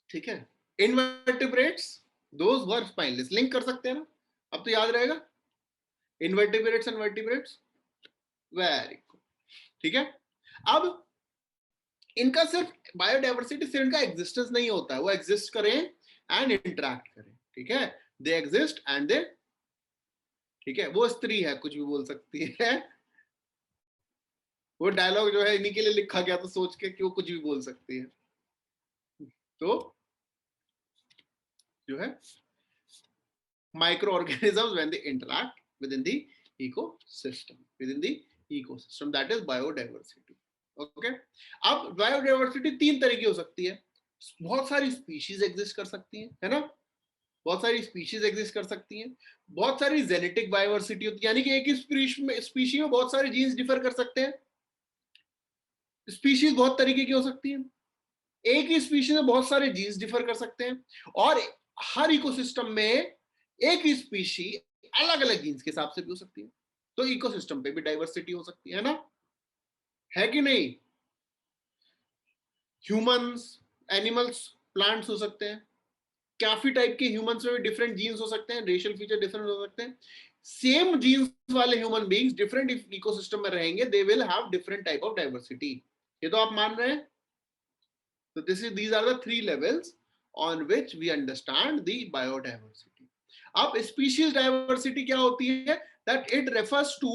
ठीक है, invertebrates those were spineless, link कर सकते हैं ना, अब तो याद रहेगा। Invertebrates and vertebrates, very good. ठीक है, अब इनका सिर्फ बायोडाइवर्सिटी सिर्फ इनका एग्जिस्टेंस नहीं होता है, वो एग्जिस्ट करें एंड इंटरेक्ट करें। ठीक है, दे एग्जिस्ट एंड दे, ठीक है, वो स्त्री है, कुछ भी बोल सकती है। वो डायलॉग जो है इन्हीं के लिए लिखा गया था, सोच के कि वो कुछ भी बोल सकती है। तो जो है micro organisms when they interact with in the ecosystem, with in the ecosystem, that is biodiversity. Okay, अब बायोडाइवर्सिटी तीन तरह की हो सकती है। बहुत सारी स्पीशीज एग्जिस्ट कर सकती है ना? बहुत सारी स्पीशीज एग्जिस्ट कर सकती हैं। बहुत सारी जेनेटिक बायोवर्सिटी होती है, यानी कि एक ही स्पीशी में बहुत सारे जीन्स डिफर कर सकते हैं। स्पीशीज बहुत तरीके की हो सकती है, एक ही स्पीशीज में बहुत सारे जीन्स डिफर कर सकते हैं, और हर इकोसिस्टम में एक ही स्पीशी अलग अलग जीन्स के हिसाब से भी हो सकती है। तो इकोसिस्टम पे भी डाइवर्सिटी हो सकती है ना, है कि नहीं? ह्यूमंस, एनिमल्स, प्लांट्स हो सकते हैं, काफी टाइप के ह्यूमंस में भी डिफरेंट जीन्स हो सकते हैं, रेशियल फीचर डिफरेंट हो सकते हैं। सेम जीन्स वाले ह्यूमन बीइंग्स डिफरेंट इकोसिस्टम में रहेंगे, they will have different type of diversity. ये तो आप मान रहे हैं? तो these are the three levels on which we understand the biodiversity. अब species diversity क्या होती है? That it refers to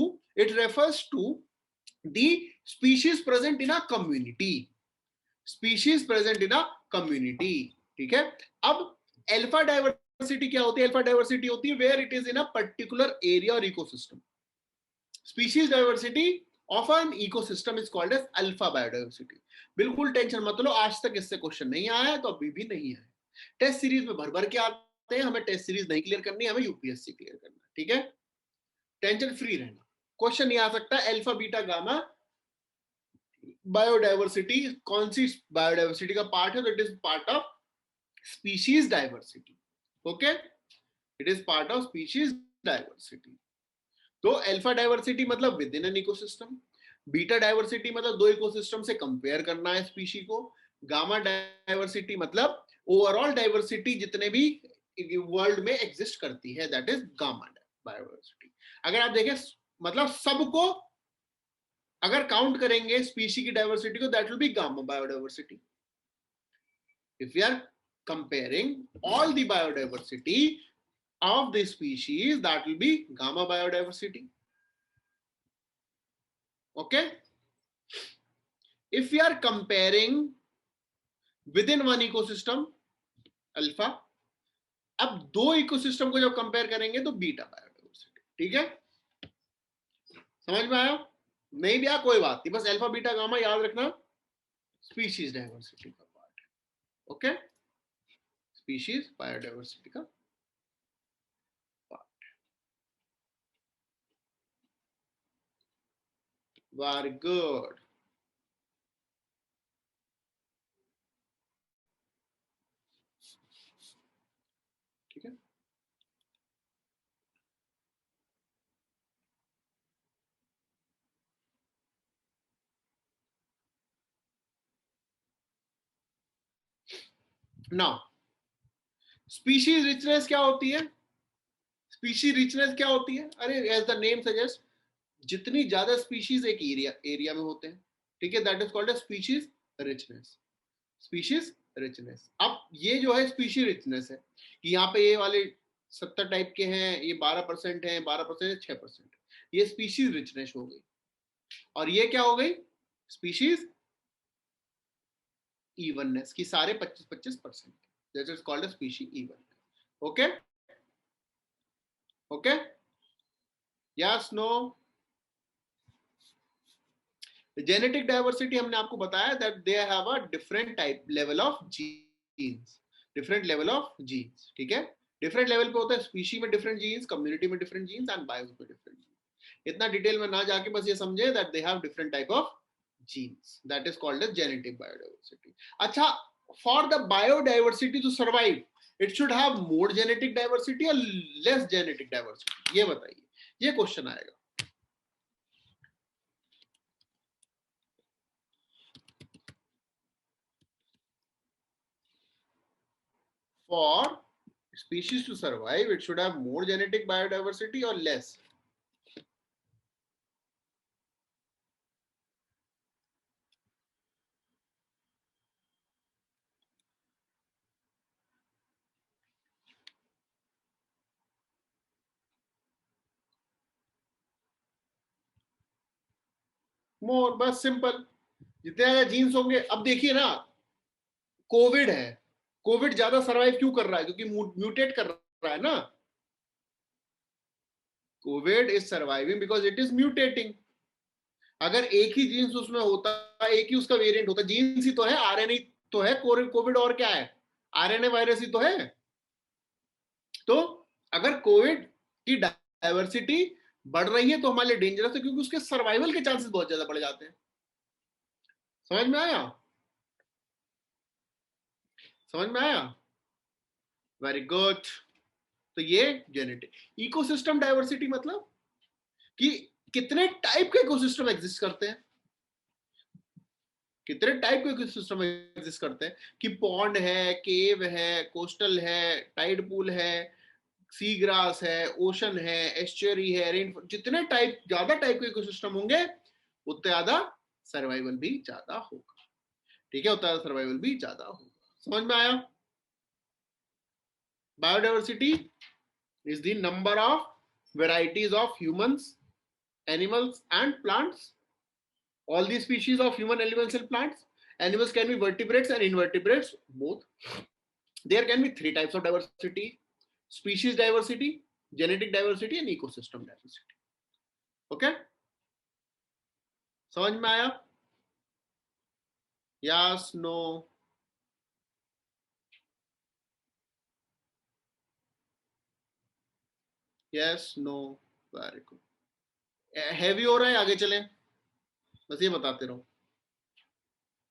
the species present in a community, species present in a community। ठीक है, अब अल्फा डाइवर्सिटी क्या होती है? अल्फा डाइवर्सिटी होती है where it is in a particular area or ecosystem. Species diversity of an ecosystem is called as alpha biodiversity। बिल्कुल tension मत लो, आज तक इससे क्वेश्चन नहीं आया है, तो अभी भी नहीं है। टेस्ट सीरीज में भर भर के आते हैं, हमें टेस्ट सीरीज नहीं क्लियर करनी, हमें यूपीएससी क्लियर करना। ठीक है, टेंशन फ्री रहना, क्वेश्चन नहीं आ सकता अल्फा बीटा गामा बायोडाइवर्सिटी कौन सी बायोडाइवर्सिटी का पार्ट है? तो it is part of species diversity. Okay, it is part of species diversity. तो अल्फा डाइवर्सिटी मतलब with in an ecosystem, beta diversity मतलब दो इकोसिस्टम से कंपेयर करना है स्पीशी को, गामा डाइवर्सिटी मतलब ओवरऑल डाइवर्सिटी जितने भी वर्ल्ड में एग्जिस्ट करती है, दैट इज गामा डाइवर्सिटी। अगर आप देखें मतलब सबको अगर काउंट करेंगे स्पीशी की डाइवर्सिटी को, that will be gamma biodiversity. If we are comparing all the biodiversity of the species, that will be gamma biodiversity. Okay, if we are comparing within one ecosystem, alpha, अब दो ecosystem को जब compare करेंगे तो beta biodiversity. ठीक है, समझ में आया? नहीं भी आया कोई बात नहीं, बस अल्फा बीटा गामा याद रखना स्पीशीज डाइवर्सिटी का पार्ट है। ओके, स्पीशीज बायोडाइवर्सिटी का पार्ट। Very good. ठीक है, नाउ स्पीशीज रिचनेस क्या होती है? स्पीशीज रिचनेस क्या होती है? अरे एज द नेम सजेस्ट, जितनी ज्यादा स्पीशीज एक एरिया में होते हैं, ठीक है, that is called species richness. Species richness. अब ये जो है स्पीशीज रिचनेस है कि यहाँ पे ये वाले 70 टाइप के हैं, ये 12% है, 12% 6%, ये स्पीशीज रिचनेस हो गई। और ये क्या हो गई? स्पीशीज इवननेस की सारे 25-25%, that is called species evenness. Okay okay, yes no? Genetic diversity हमने आपको बताया that they have a different type level of genes, different level of genes, ठीक है, डिफरेंट लेवल पे होता है, स्पीशी में डिफरेंट जीन्स, कम्युनिटी में डिफरेंट जीन्स एंड बायोस में डिफरेंट जीन्स। इतना डिटेल में ना जाके बस ये समझे that they have different type of genes, that is called as genetic biodiversity. अच्छा, for the biodiversity to survive it should have more genetic diversity और लेस जेनेटिक डाइवर्सिटी, ये बताइए, ये क्वेश्चन आएगा। For species to survive, it should have more genetic biodiversity or less? More, बस simple, जितने ज्यादा jeans होंगे। अब देखिए ना, कोविड है, कोविड ज्यादा सर्वाइव क्यों कर रहा है? क्योंकि म्यूटेट कर रहा है ना। Covid is surviving because it is mutating. अगर एक ही जीन्स उसमें होता, एक ही उसका वेरिएंट होता, जीन्स ही तो है, आरएनए तो है, कोविड और क्या है? आरएनए वायरस ही तो है। तो अगर कोविड की डाइवर्सिटी बढ़ रही है तो हमारे लिए डेंजरस है, क्योंकि उसके सर्वाइवल के चांसेस बहुत ज्यादा बढ़ जाते हैं। समझ में आया? समझ में आया? Very good. तो ये जेनेटिक इकोसिस्टम डाइवर्सिटी मतलब कि कितने टाइप के इकोसिस्टम एग्जिस्ट करते हैं, कितने टाइप के इकोसिस्टम एग्जिस्ट करते हैं, कि पॉन्ड है, केव है, कोस्टल है, टाइड पूल है, सी ग्रास है, ओशन है, एस्चुरी है, रेन, जितने टाइप, ज्यादा टाइप के इकोसिस्टम होंगे उतने ज्यादा सर्वाइवल भी ज्यादा होगा, ठीक है, उतना ज्यादा सर्वाइवल भी ज्यादा होगा। समझ में आया? Biodiversity is the number of varieties of humans, animals and plants. All the species of human, animals and plants. Animals can be vertebrates and invertebrates both. There can be three types of diversity: species diversity, genetic diversity and ecosystem diversity. Okay, समझ में आया? Yes, no? Yes, no? Very good. Heavy हो रहा है, आगे चलें, बस ये बताते रहो।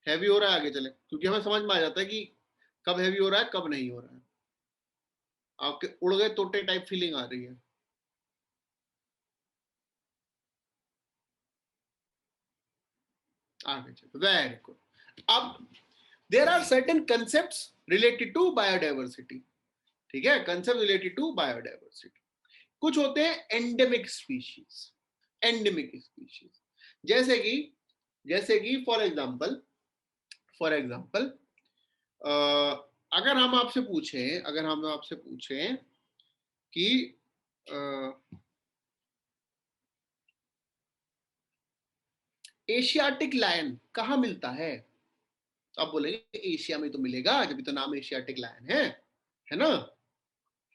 हैवी हो रहा है, आगे चलें, क्योंकि हमें समझ में आ जाता है कि कब हैवी हो रहा है, कब नहीं हो रहा है। आपके उड़ गए तोते टाइप फीलिंग आ रही है। आगे चलो, वेरी गुड। अब there are certain concepts related to biodiversity, ठीक है, कंसेप्ट रिलेटेड टू बायोडाइवर्सिटी। कुछ होते हैं एंडेमिक स्पीशीज, एंडेमिक स्पीशीज, जैसे कि फॉर एग्जांपल अगर हम आपसे पूछें कि एशियाटिक लायन कहाँ मिलता है? तो आप बोलेंगे एशिया में तो मिलेगा, जब तो नाम एशियाटिक लायन है ना,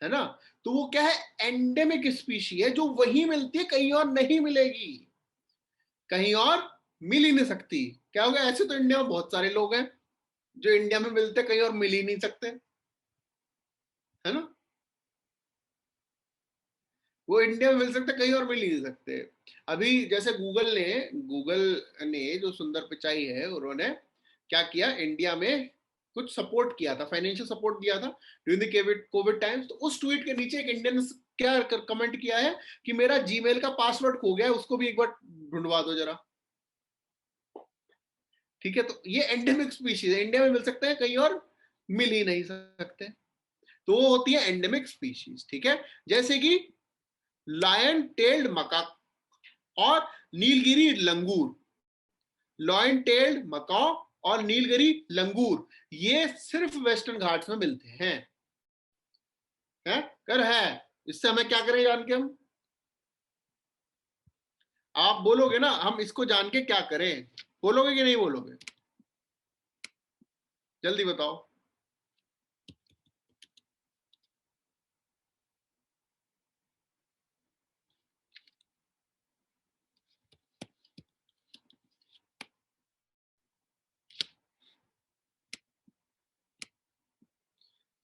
है ना? तो वो क्या है? एंडेमिक स्पीशी है, जो वही मिलती है, कहीं और नहीं मिलेगी, कहीं और मिल ही नहीं सकती। क्या होगा? ऐसे तो इंडिया में बहुत सारे लोग हैं जो इंडिया में मिलते, कहीं और मिल ही नहीं सकते, है ना? वो इंडिया में मिल सकते, कहीं और मिल ही नहीं सकते। अभी जैसे गूगल ने जो सुंदर पिचाई है, उन्होंने क्या किया, इंडिया में कुछ सपोर्ट किया था, फाइनेंशियल सपोर्ट दिया था ड्यूरिंग द कोविड टाइम्स। तो उस ट्वीट के नीचे एक इंडियन क्या कमेंट किया है कि मेरा जीमेल का पासवर्ड खो गया है, उसको भी एक बार ढूंढवा दो जरा। ठीक है, तो ये एंडेमिक स्पीशीज है, इंडिया में मिल सकते हैं, कहीं और मिल ही नहीं सकते, तो वो होती है एंडेमिक स्पीशीज। ठीक है, जैसे कि लायन टेल्ड मकाक और नीलगिरी लंगूर, लॉयन टेल्ड मकाओ और नीलगिरी लंगूर, ये सिर्फ वेस्टर्न घाट्स में मिलते हैं। है इससे हमें क्या करें जान के? हम, आप बोलोगे ना हम इसको जान के क्या करें, बोलोगे कि नहीं बोलोगे? जल्दी बताओ।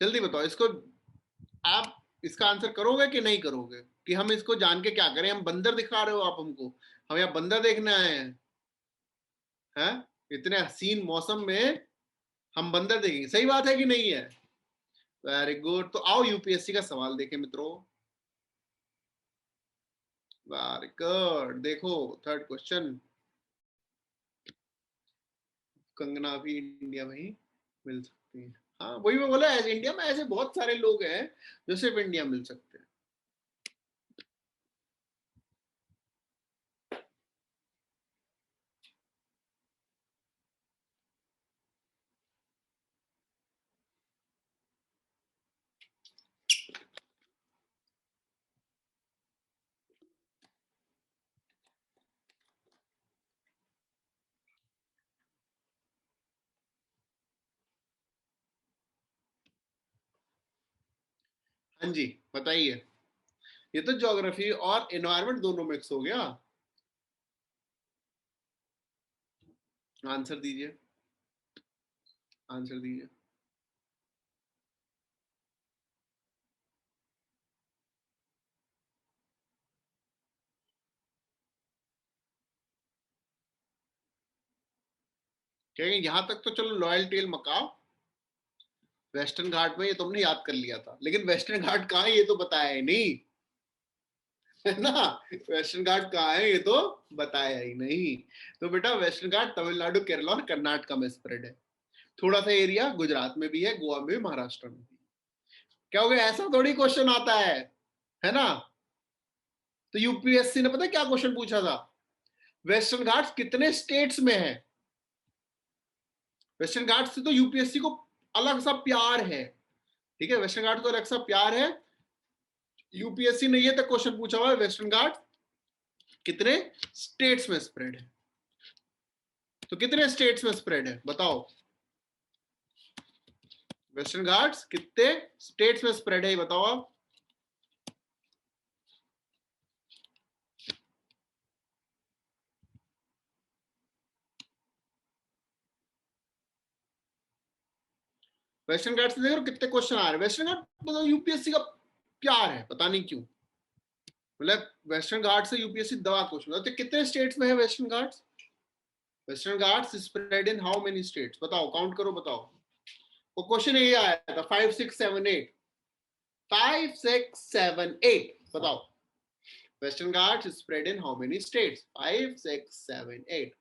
जल्दी बताओ इसको, आप इसका आंसर करोगे कि नहीं करोगे? कि हम इसको जान के क्या करें? हम बंदर दिखा रहे हो आप हमको, हम यहाँ बंदर देखने आए हैं? इतने हसीन मौसम में हम बंदर देखेंगे? सही बात है कि नहीं है? Very good. तो आओ यूपीएससी का सवाल देखें मित्रों। Very good. देखो थर्ड क्वेश्चन, कंगना भी इंडिया में ही मिल सकती है। हाँ वही मैं बोला, ऐसे इंडिया में ऐसे बहुत सारे लोग हैं जो सिर्फ इंडिया मिल सकते हैं। हाँ जी बताइए। ये तो ज्योग्राफी और एनवायरनमेंट दोनों मिक्स हो गया। आंसर दीजिए, आंसर दीजिए। कहेंगे यहां तक तो चलो लॉयल टेल मकाओ वेस्टर्न घाट में, ये तुमने याद कर लिया था, लेकिन वेस्टर्न घाट कहाँ है ये तो बताया ही नहीं, है ना? वेस्टर्न घाट कहाँ है ये तो बताया ही नहीं। तो बेटा वेस्टर्न घाट तमिलनाडु, केरला और कर्नाटक में स्प्रेड है। थोड़ा सा एरिया गुजरात में भी है, गोवा में भी, महाराष्ट्र में भी। क्या हो गया? ऐसा थोड़ी क्वेश्चन आता है ना? तो यूपीएससी ने पता है क्या क्वेश्चन पूछा था? वेस्टर्न घाट्स कितने स्टेट्स में है? वेस्टर्न घाट्स से तो यूपीएससी को अलग सा प्यार है। ठीक है, वेस्टर्न घाट को अलग सा प्यार है। यूपीएससी ने ये तक क्वेश्चन पूछा हुआ है वेस्टर्न घाट कितने स्टेट्स में स्प्रेड है? तो कितने स्टेट्स में स्प्रेड है बताओ? वेस्टर्न घाट्स कितने स्टेट्स में स्प्रेड है बताओ आप? वेस्टर्न घाट से देखो कितने क्वेश्चन आ रहे हैं। वेस्टर्न घाट मतलब यूपीएससी का प्यार है, पता नहीं क्यों। मतलब वेस्टर्न घाट से यूपीएससी दवा क्वेश्चन। तो कितने स्टेट्स में है western Ghats? Western Ghats spread in how many states? बताओ, काउंट करो बताओ। वो क्वेश्चन ये आया था 5 6 7 8, 5 6 7 8 बताओ। Western Ghats spread in how many states? 5 6 7 8।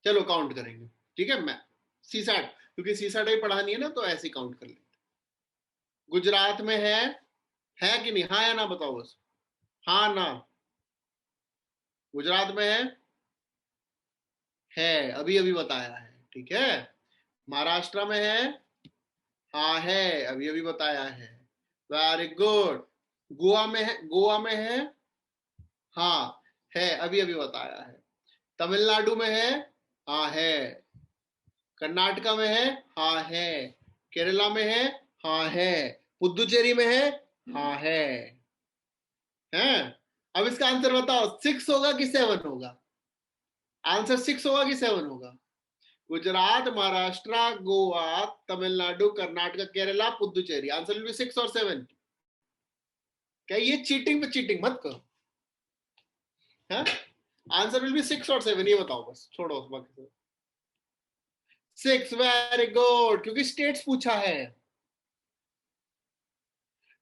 चलो काउंट करेंगे, ठीक है? मैं सीसैट, क्योंकि सीसैट ही पढ़ानी है ना, तो ऐसे काउंट कर लेंगे। गुजरात में है कि नहीं? हाँ या ना बताओ बस, हाँ ना। गुजरात में है अभी अभी बताया है, ठीक है। महाराष्ट्र में हाँ है अभी अभी बताया है। Very good. गोवा में गोवा में हाँ है अभी अभी बताया है। तमिलनाडु में हाँ है। कर्नाटका में हाँ है। केरला में हाँ है। पुदुचेरी में हाँ है। अब इसका आंसर बताओ, 6 होगा कि 7 होगा? आंसर 6 होगा कि 7 होगा? Gujarat, Maharashtra, Goa, Tamil Nadu, Karnataka, Kerala, Puducherry. Answer will be 6 और 7। क्या ये चीटिंग पे चीटिंग मत करो, है? आंसर विल बी 6 और 7, ये बताओ बस, छोड़ो बाकी सब। 6, वेरी गुड, क्योंकि स्टेट्स पूछा है।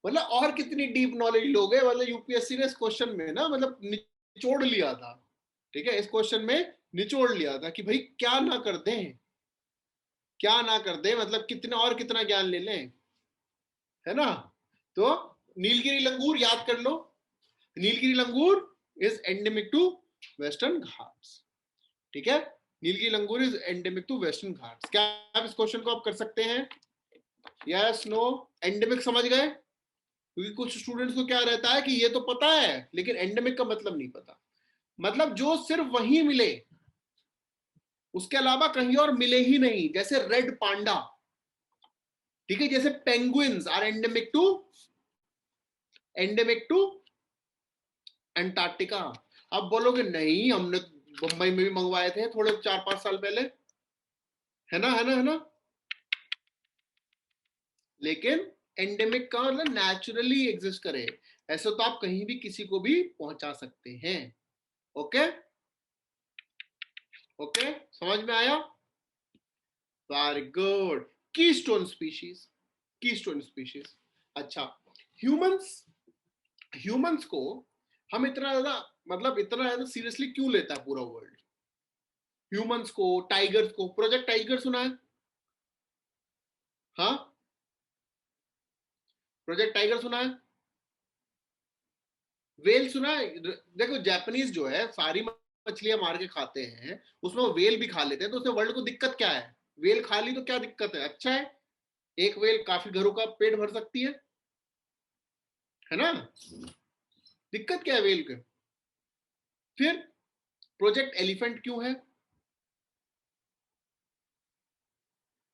मतलब और कितनी डीप नॉलेज लोग हैं, मतलब यूपीएससी ने इस क्वेश्चन में ना मतलब निचोड़ लिया था। ठीक है, इस क्वेश्चन में निचोड़ लिया था कि भाई क्या ना कर दें, क्या ना कर दें, मतलब कितना और कितना ज्ञान ले लें, है ना। तो नीलगिरी लंगूर याद कर लो, Nilgiri langur is endemic to Western Ghats, ठीक है। Nilgiri langur is endemic to Western Ghats. क्या आप इस क्वेश्चन को आप कर सकते हैं? Yes no? एंडेमिक समझ गए? क्योंकि कुछ स्टूडेंट्स को क्या रहता है कि ये तो पता है लेकिन एंडेमिक का मतलब नहीं पता। मतलब जो सिर्फ वहीं मिले, उसके अलावा कहीं और मिले ही नहीं, जैसे रेड पांडा, ठीक है, जैसे penguins are endemic to Antarctica. अब बोलोगे नहीं, हमने मुंबई में भी मंगवाए थे थोड़े 4-5 साल पहले, है ना, है ना, है ना। लेकिन एंडेमिक का मतलब नेचुरली एग्जिस्ट करे, ऐसे तो आप कहीं भी किसी को भी पहुंचा सकते हैं। ओके, ओके, समझ में आया? Very good. Keystone species, keystone species. अच्छा, ह्यूमंस, ह्यूमंस को हम इतना ज्यादा, मतलब इतना ज्यादा सीरियसली क्यों लेता है पूरा वर्ल्ड? ह्यूमंस को, टाइगर्स को, प्रोजेक्ट टाइगर सुना है? हाँ, प्रोजेक्ट टाइगर सुना है? वेल सुना है? देखो जापानीज जो है सारी मछलियां मार के खाते हैं, उसमें वो वेल भी खा लेते हैं, तो उसमें वर्ल्ड को दिक्कत क्या है? वेल खा ली तो क्या दिक्कत है? अच्छा है, एक वेल काफी घरों का पेट भर सकती है ना। दिक्कत क्या है वेल के? फिर प्रोजेक्ट एलिफेंट क्यों है?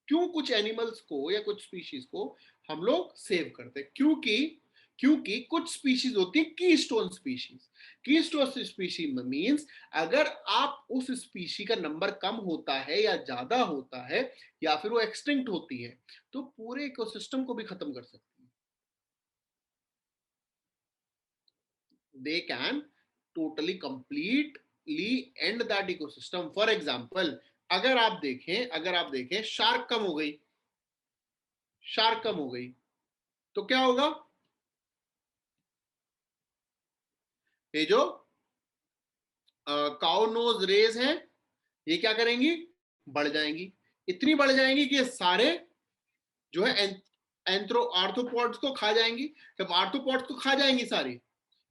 क्यों कुछ एनिमल्स को या कुछ स्पीशीज को हम लोग सेव करते हैं? क्योंकि क्योंकि कुछ स्पीशीज होती है keystone species. Keystone species means अगर आप उस स्पीशी का नंबर कम होता है या ज्यादा होता है या फिर वो एक्सटिंक्ट होती है, तो पूरे इकोसिस्टम को भी खत्म कर सकती है। They can totally completely and that ecosystem. For example, अगर आप देखें शार्क कम हो गई, शार्क कम हो गई तो क्या होगा? ये जो काउ नोज रेज हैं, ये क्या करेंगी? बढ़ जाएंगी, इतनी बढ़ जाएंगी कि ये सारे जो है एंथ्रो आर्थ्रोपॉड्स को खा जाएंगी। जब आर्थ्रोपॉड्स को खा जाएंगी सारी,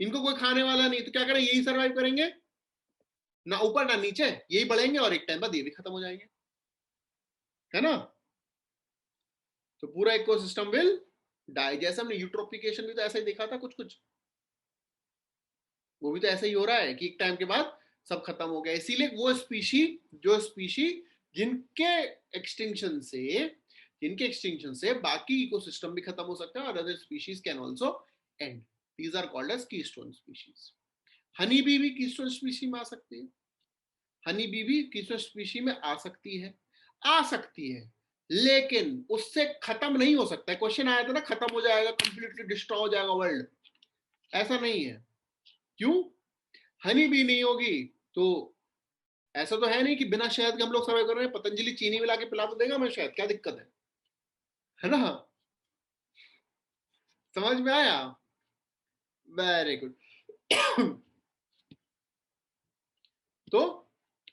इनको कोई खाने वाला नहीं, तो क्या करें? यही सर्वाइव करेंगे, ना ऊपर ना नीचे, यही बढ़ेंगे और एक टाइम बाद ये भी खत्म हो जाएंगे, है ना। तो पूरा इकोसिस्टम विल डाई। जैसे हमने यूट्रोफिकेशन भी तो ऐसा ही देखा था कुछ कुछ, वो भी तो ऐसा ही हो रहा है कि एक टाइम के बाद सब खत्म हो गया। इसीलिए वो स्पीशी, जो स्पीशी जिनके एक्सटिंक्शन से बाकी इकोसिस्टम भी खत्म हो सकता है और other species can also end, these are called as keystone species. Honey bee भी कीस्टोन स्पीशी में आ सकती है, हनी बी भी कीस्टोन स्पीशी में आ सकती है, आ सकती है, लेकिन उससे खत्म नहीं हो सकता है। क्वेश्चन आया था ना, खत्म हो जाएगा, कंप्लीटली डिस्ट्रॉय हो जाएगा वर्ल्ड, ऐसा नहीं है। क्यों? हनी बी नहीं होगी तो ऐसा तो है नहीं कि बिना शहद के हम लोग सर्वाइव कर रहे हैं। पतंजलि चीनी मिला के पिला तो देगा हमें शहद, क्या दिक्कत है ना। समझ में आया? Very good. तो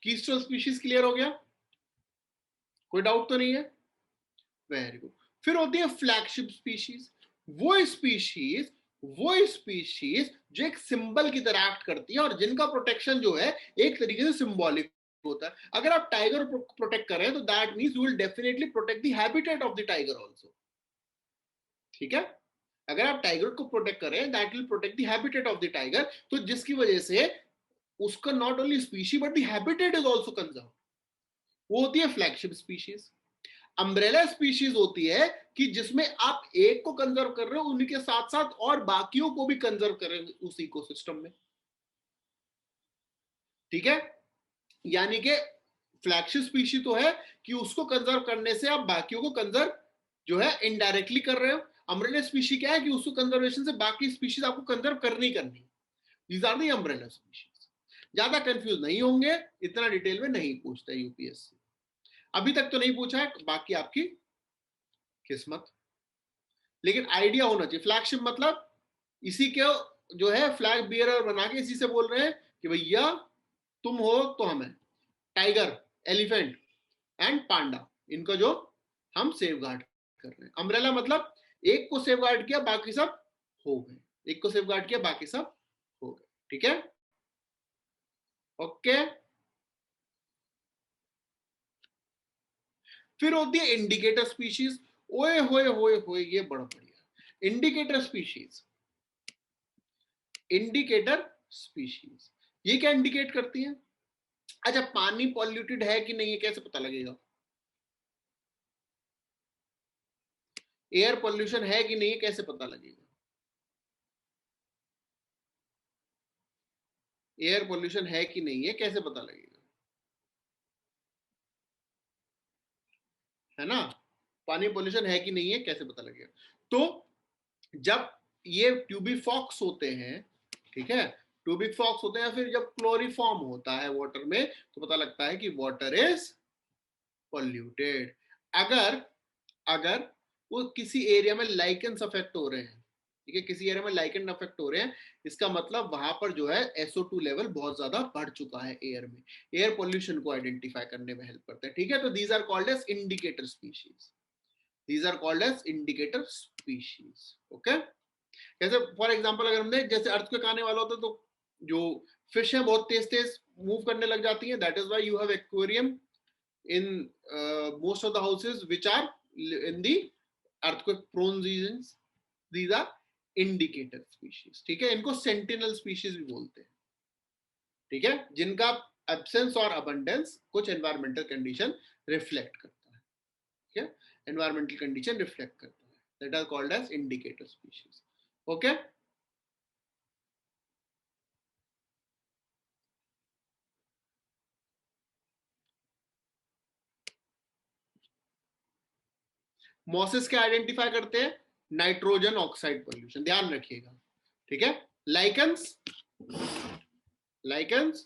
कीस्टोन स्पीशीज क्लियर हो गया, कोई डाउट तो नहीं है? Very good. फिर होती है फ्लैगशिप स्पीशीज, वो स्पीशीज जो एक सिंबल की तरह एक्ट करती है और जिनका प्रोटेक्शन जो है एक तरीके से सिंबॉलिक होता है। अगर आप टाइगर को प्रोटेक्ट करें तो that means you will definitely protect the habitat of the tiger also, ठीक है। अगर आप टाइगर को प्रोटेक्ट करें that will protect the habitat of the tiger, तो जिसकी वजह से उसका not only species but the habitat is also conserve. वो होती है फ्लैगशिप स्पीशीज। अम्ब्रेला स्पीशीज होती है कि जिसमें आप एक को कंजर्व कर रहे हो, उनके साथ साथ और बाकियों को भी कंजर्व कर रहे हो उस इकोसिस्टम में, ठीक है। यानी कि फ्लैगशिप स्पीशी तो है कि उसको कंजर्व करने से आप बाकियों को कंजर्व जो है इनडायरेक्टली कर रहे हो। अम्ब्रेला स्पीशी क्या है कि उसको कंजर्वेशन से बाकी स्पीशीज आपको कंजर्व करनी करनी। These are the umbrella species. ज्यादा कंफ्यूज नहीं होंगे, इतना डिटेल में नहीं पूछता यूपीएससी, अभी तक तो नहीं पूछा है, बाकी आपकी किस्मत। लेकिन आइडिया होना चाहिए। फ्लैगशिप मतलब इसी के जो है फ्लैग बियरर बना के इसी से बोल रहे हैं कि भैया तुम हो तो हम हैं, टाइगर, एलिफेंट एंड पांडा, इनको जो हम सेव गार्ड कर रहे हैं। अम्ब्रेला मतलब एक को सेव गार्ड किया बाकी सब हो गए, एक को सेव गार्ड किया बाकी सब हो गए। ठीक है, ओके। फिर होती है इंडिकेटर स्पीशीज। ओए होए होए होए, ये बड़ा बढ़िया। इंडिकेटर स्पीशीज, इंडिकेटर स्पीशीज ये क्या इंडिकेट करती है? अच्छा, पानी पॉल्यूटेड है कि नहीं है कैसे पता लगेगा? एयर पॉल्यूशन है कि नहीं है कैसे पता लगेगा? एयर पॉल्यूशन है कि नहीं है कैसे पता लगेगा? है ना, पानी पॉल्यूशन है कि नहीं है कैसे पता लगेगा? तो जब ये ट्यूबिक फॉक्स होते हैं, ठीक है, ट्यूबिक फॉक्स होते हैं, फिर जब क्लोरीफॉर्म होता है वाटर में तो पता लगता है कि वाटर इज पॉल्यूटेड। अगर अगर वो किसी एरिया में लाइकेंस अफेक्ट हो रहे हैं, ठीक है, किसी एरिया में लाइकेंस अफेक्ट हो रहे हैं, इसका मतलब वहां पर जो है SO2 लेवल बहुत ज्यादा बढ़ चुका है एयर में। एयर पोल्यूशन को आइडेंटिफाई करने में हेल्प करते हैं। ठीक है, तो these are called as indicator species, these are called as indicator species. Okay, जैसे फॉर एग्जांपल अगर हमने जैसे अर्थक्वेक आने वाला होता तो जो फिश है बहुत तेज तेज मूव करने लग जाती है। That is why you have aquarium in most of the houses which are in the earthquake prone regions. These are indicator species। ठीक है, इनको sentinel species भी बोलते हैं। ठीक है, जिनका absence और abundance कुछ environmental condition reflect करता है। ठीक है, environmental condition reflect करता है, that are called as indicator species। okay, mosses क्या आइडेंटिफाई करते हैं? नाइट्रोजन ऑक्साइड पॉल्यूशन, ध्यान रखिएगा। ठीक है, lichens, lichens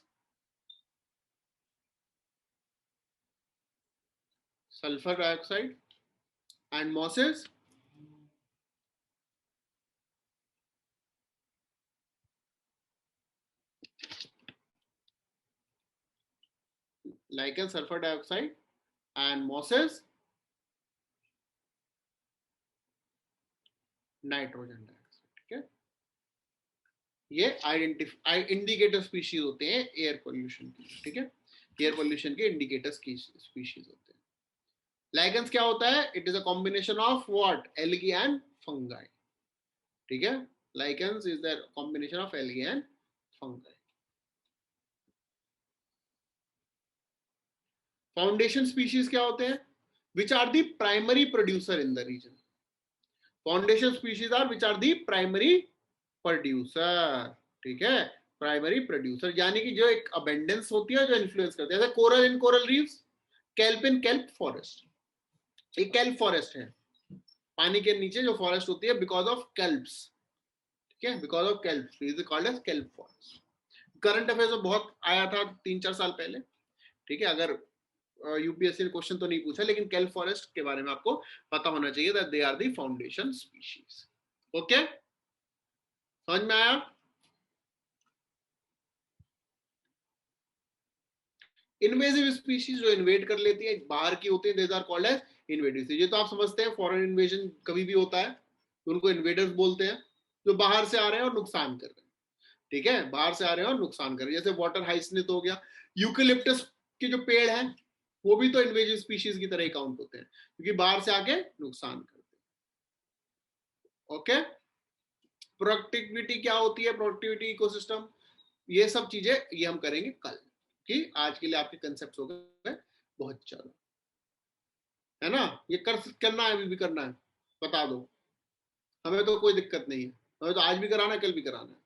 sulphur dioxide and mosses lichen sulfur dioxide and mosses nitrogen dioxide. ठीक है, ये आइडेंटिफाई इंडिकेटर स्पीशीज होते हैं एयर पोल्यूशन के। ठीक है, एयर पोल्यूशन के इंडिकेटर स्पीशीज होते हैं। लाइगन्स क्या होता है? It is a combination of what? Algae and fungi. ठीक है, lichens is the combination of algae and fungi. Foundation species क्या होते हैं? Which are the primary producer in the region. Foundation species are which are the primary producer. ठीक है, primary producer यानी कि जो एक अबेंडेंस होती है जो इन्फ्लुएंस करते हैं। जैसे कोरल इन कोरल रीफ्स, केल्प इन केल्प फॉरेस्ट। एक केल्प फॉरेस्ट है, पानी के नीचे जो फॉरेस्ट होती है बिकॉज ऑफ केल्प्स। ठीक है, because of kelps is called as kelp forest. Current affairs में बहुत आया था 3-4 साल पहले। ठीक है, अगर यूपीएससी ने क्वेश्चन तो नहीं पूछा लेकिन केल्प फॉरेस्ट के बारे में आपको पता होना चाहिए that they are the foundation species. Okay, समझ में आया? इन्वेजिव स्पीशीज जो इन्वेड कर लेती है, बाहर की होती है, देयर आर कॉल्ड एज इन्वेडिव। ये तो आप समझते हैं, फॉरेन इन्वेजन कभी भी होता है तो उनको इन्वेडर्स बोलते हैं, जो बाहर से आ रहे हैं और नुकसान कर रहे हैं। ठीक है, बाहर से आ रहे हैं और नुकसान कर रहे हैं। जैसे वाटर हाइसिंथ हो गया, यूकेलिप्टस के जो पेड़ हैं वो भी तो इन्वेजिव स्पीशीज की तरह ही काउंट होते हैं क्योंकि बाहर से आके नुकसान करते हैं। ओके, प्रोडक्टिविटी क्या होती है, प्रोडक्टिविटी इकोसिस्टम, ये सब चीजें ये हम करेंगे कल। कि आज के लिए आपके कंसेप्ट हो गए बहुत ज्यादा, है ना? ये करना है, अभी भी करना है, बता दो, हमें तो कोई दिक्कत नहीं है, हमें तो आज भी कराना है कल भी कराना है।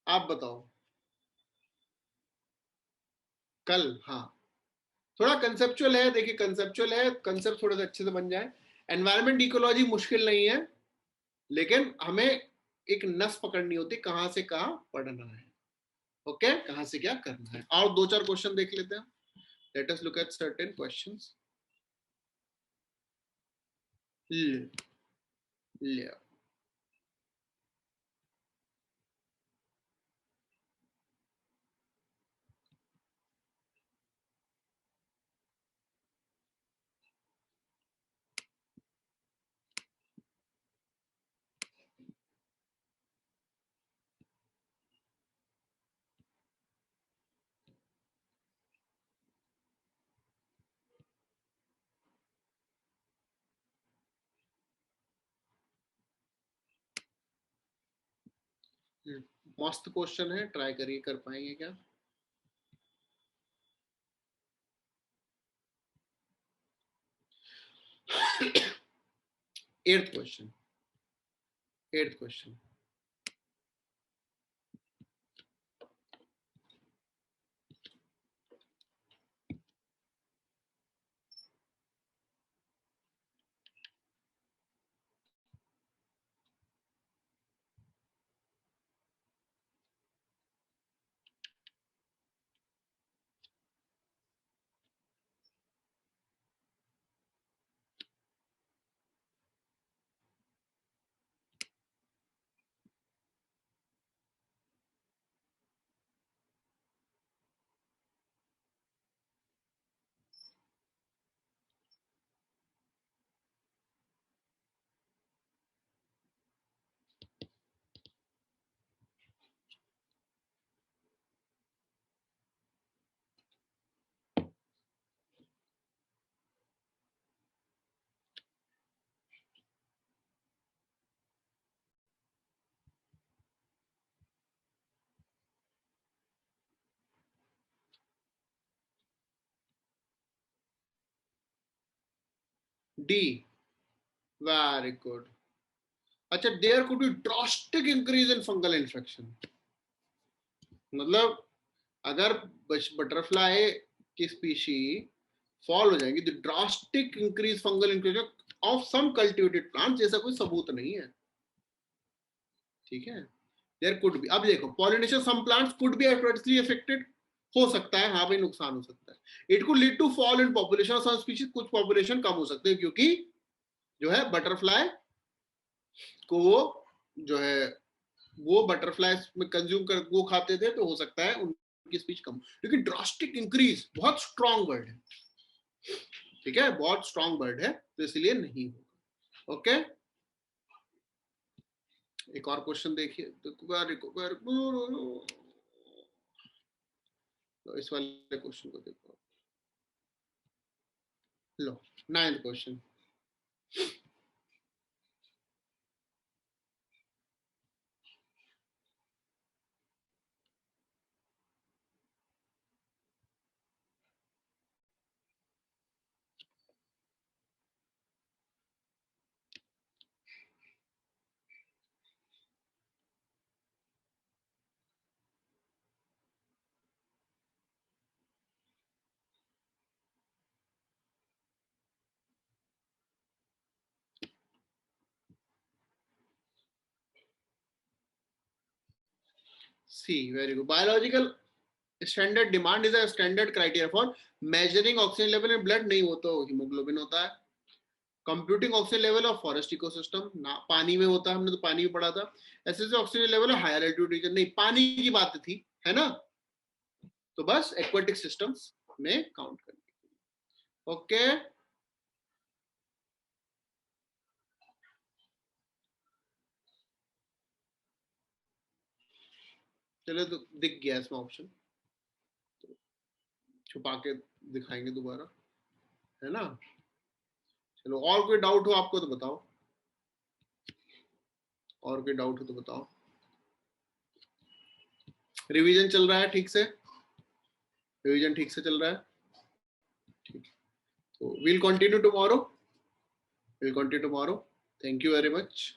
आप बताओ। कल, हाँ, थोड़ा कंसेप्चुअल है, देखिए कंसेप्चुअल है, कंसेप्ट थोड़े से अच्छे से बन जाए। एनवायरमेंट इकोलॉजी मुश्किल नहीं है, लेकिन हमें एक नस पकड़नी होती, कहां से कहां पढ़ना है। ओके, कहां से क्या करना है। और 2-4 क्वेश्चन देख लेते हैं। Let us look at certain questions. ले, मस्त क्वेश्चन है, ट्राई करिए, कर पाएंगे क्या? Eighth question, eighth question. D, very good. अच्छा, there could be drastic increase in fungal infection. मतलब अगर बटरफ्लाई की स्पीशी फॉल हो जाएंगी, तो drastic increase fungal infection of some cultivated plant, जैसा कोई सबूत नहीं है। ठीक है, देयर कुड बी। अब देखो, pollination some plants could be adversely affected, हो सकता है, हाँ भाई नुकसान हो सकता है। It could lead to fall in population of some species, कुछ पॉपुलेशन कम हो सकते हैं, क्योंकि जो है बटरफ्लाई को वो जो है वो बटरफ्लाई में कंज्यूम कर वो खाते थे, तो हो सकता है उनकी स्पीच कम। लेकिन ड्रास्टिक इंक्रीज बहुत स्ट्रॉन्ग वर्ड है, ठीक है, बहुत स्ट्रॉन्ग वर्ड है, तो इसलिए नहीं होगा। ओके, एक और क्वेश्चन देखिए, तो इस वाले क्वेश्चन को देखो, लो, 9th question. See, very good. Biological standard demand is a standard criteria for measuring oxygen level in blood. नहीं, वो तो हीमोग्लोबिन होता है। Computing oxygen level of forest ecosystem ना, पानी में होता है, हमने तो पानी में पढ़ा था। ऐसे oxygen level of higher altitude region, नहीं, पानी की बात थी, है ना, तो बस एक्वाटिक सिस्टम्स में काउंट करनी। ओके, चलो, तो दिख गया इसमें ऑप्शन, छुपा के दिखाएंगे दोबारा, है ना। चलो, और कोई डाउट हो आपको तो बताओ, और कोई डाउट हो तो बताओ। रिवीजन चल रहा है ठीक से, रिवीजन ठीक से चल रहा है, ठीक। तो we'll continue tomorrow, we'll continue tomorrow। Thank you very much।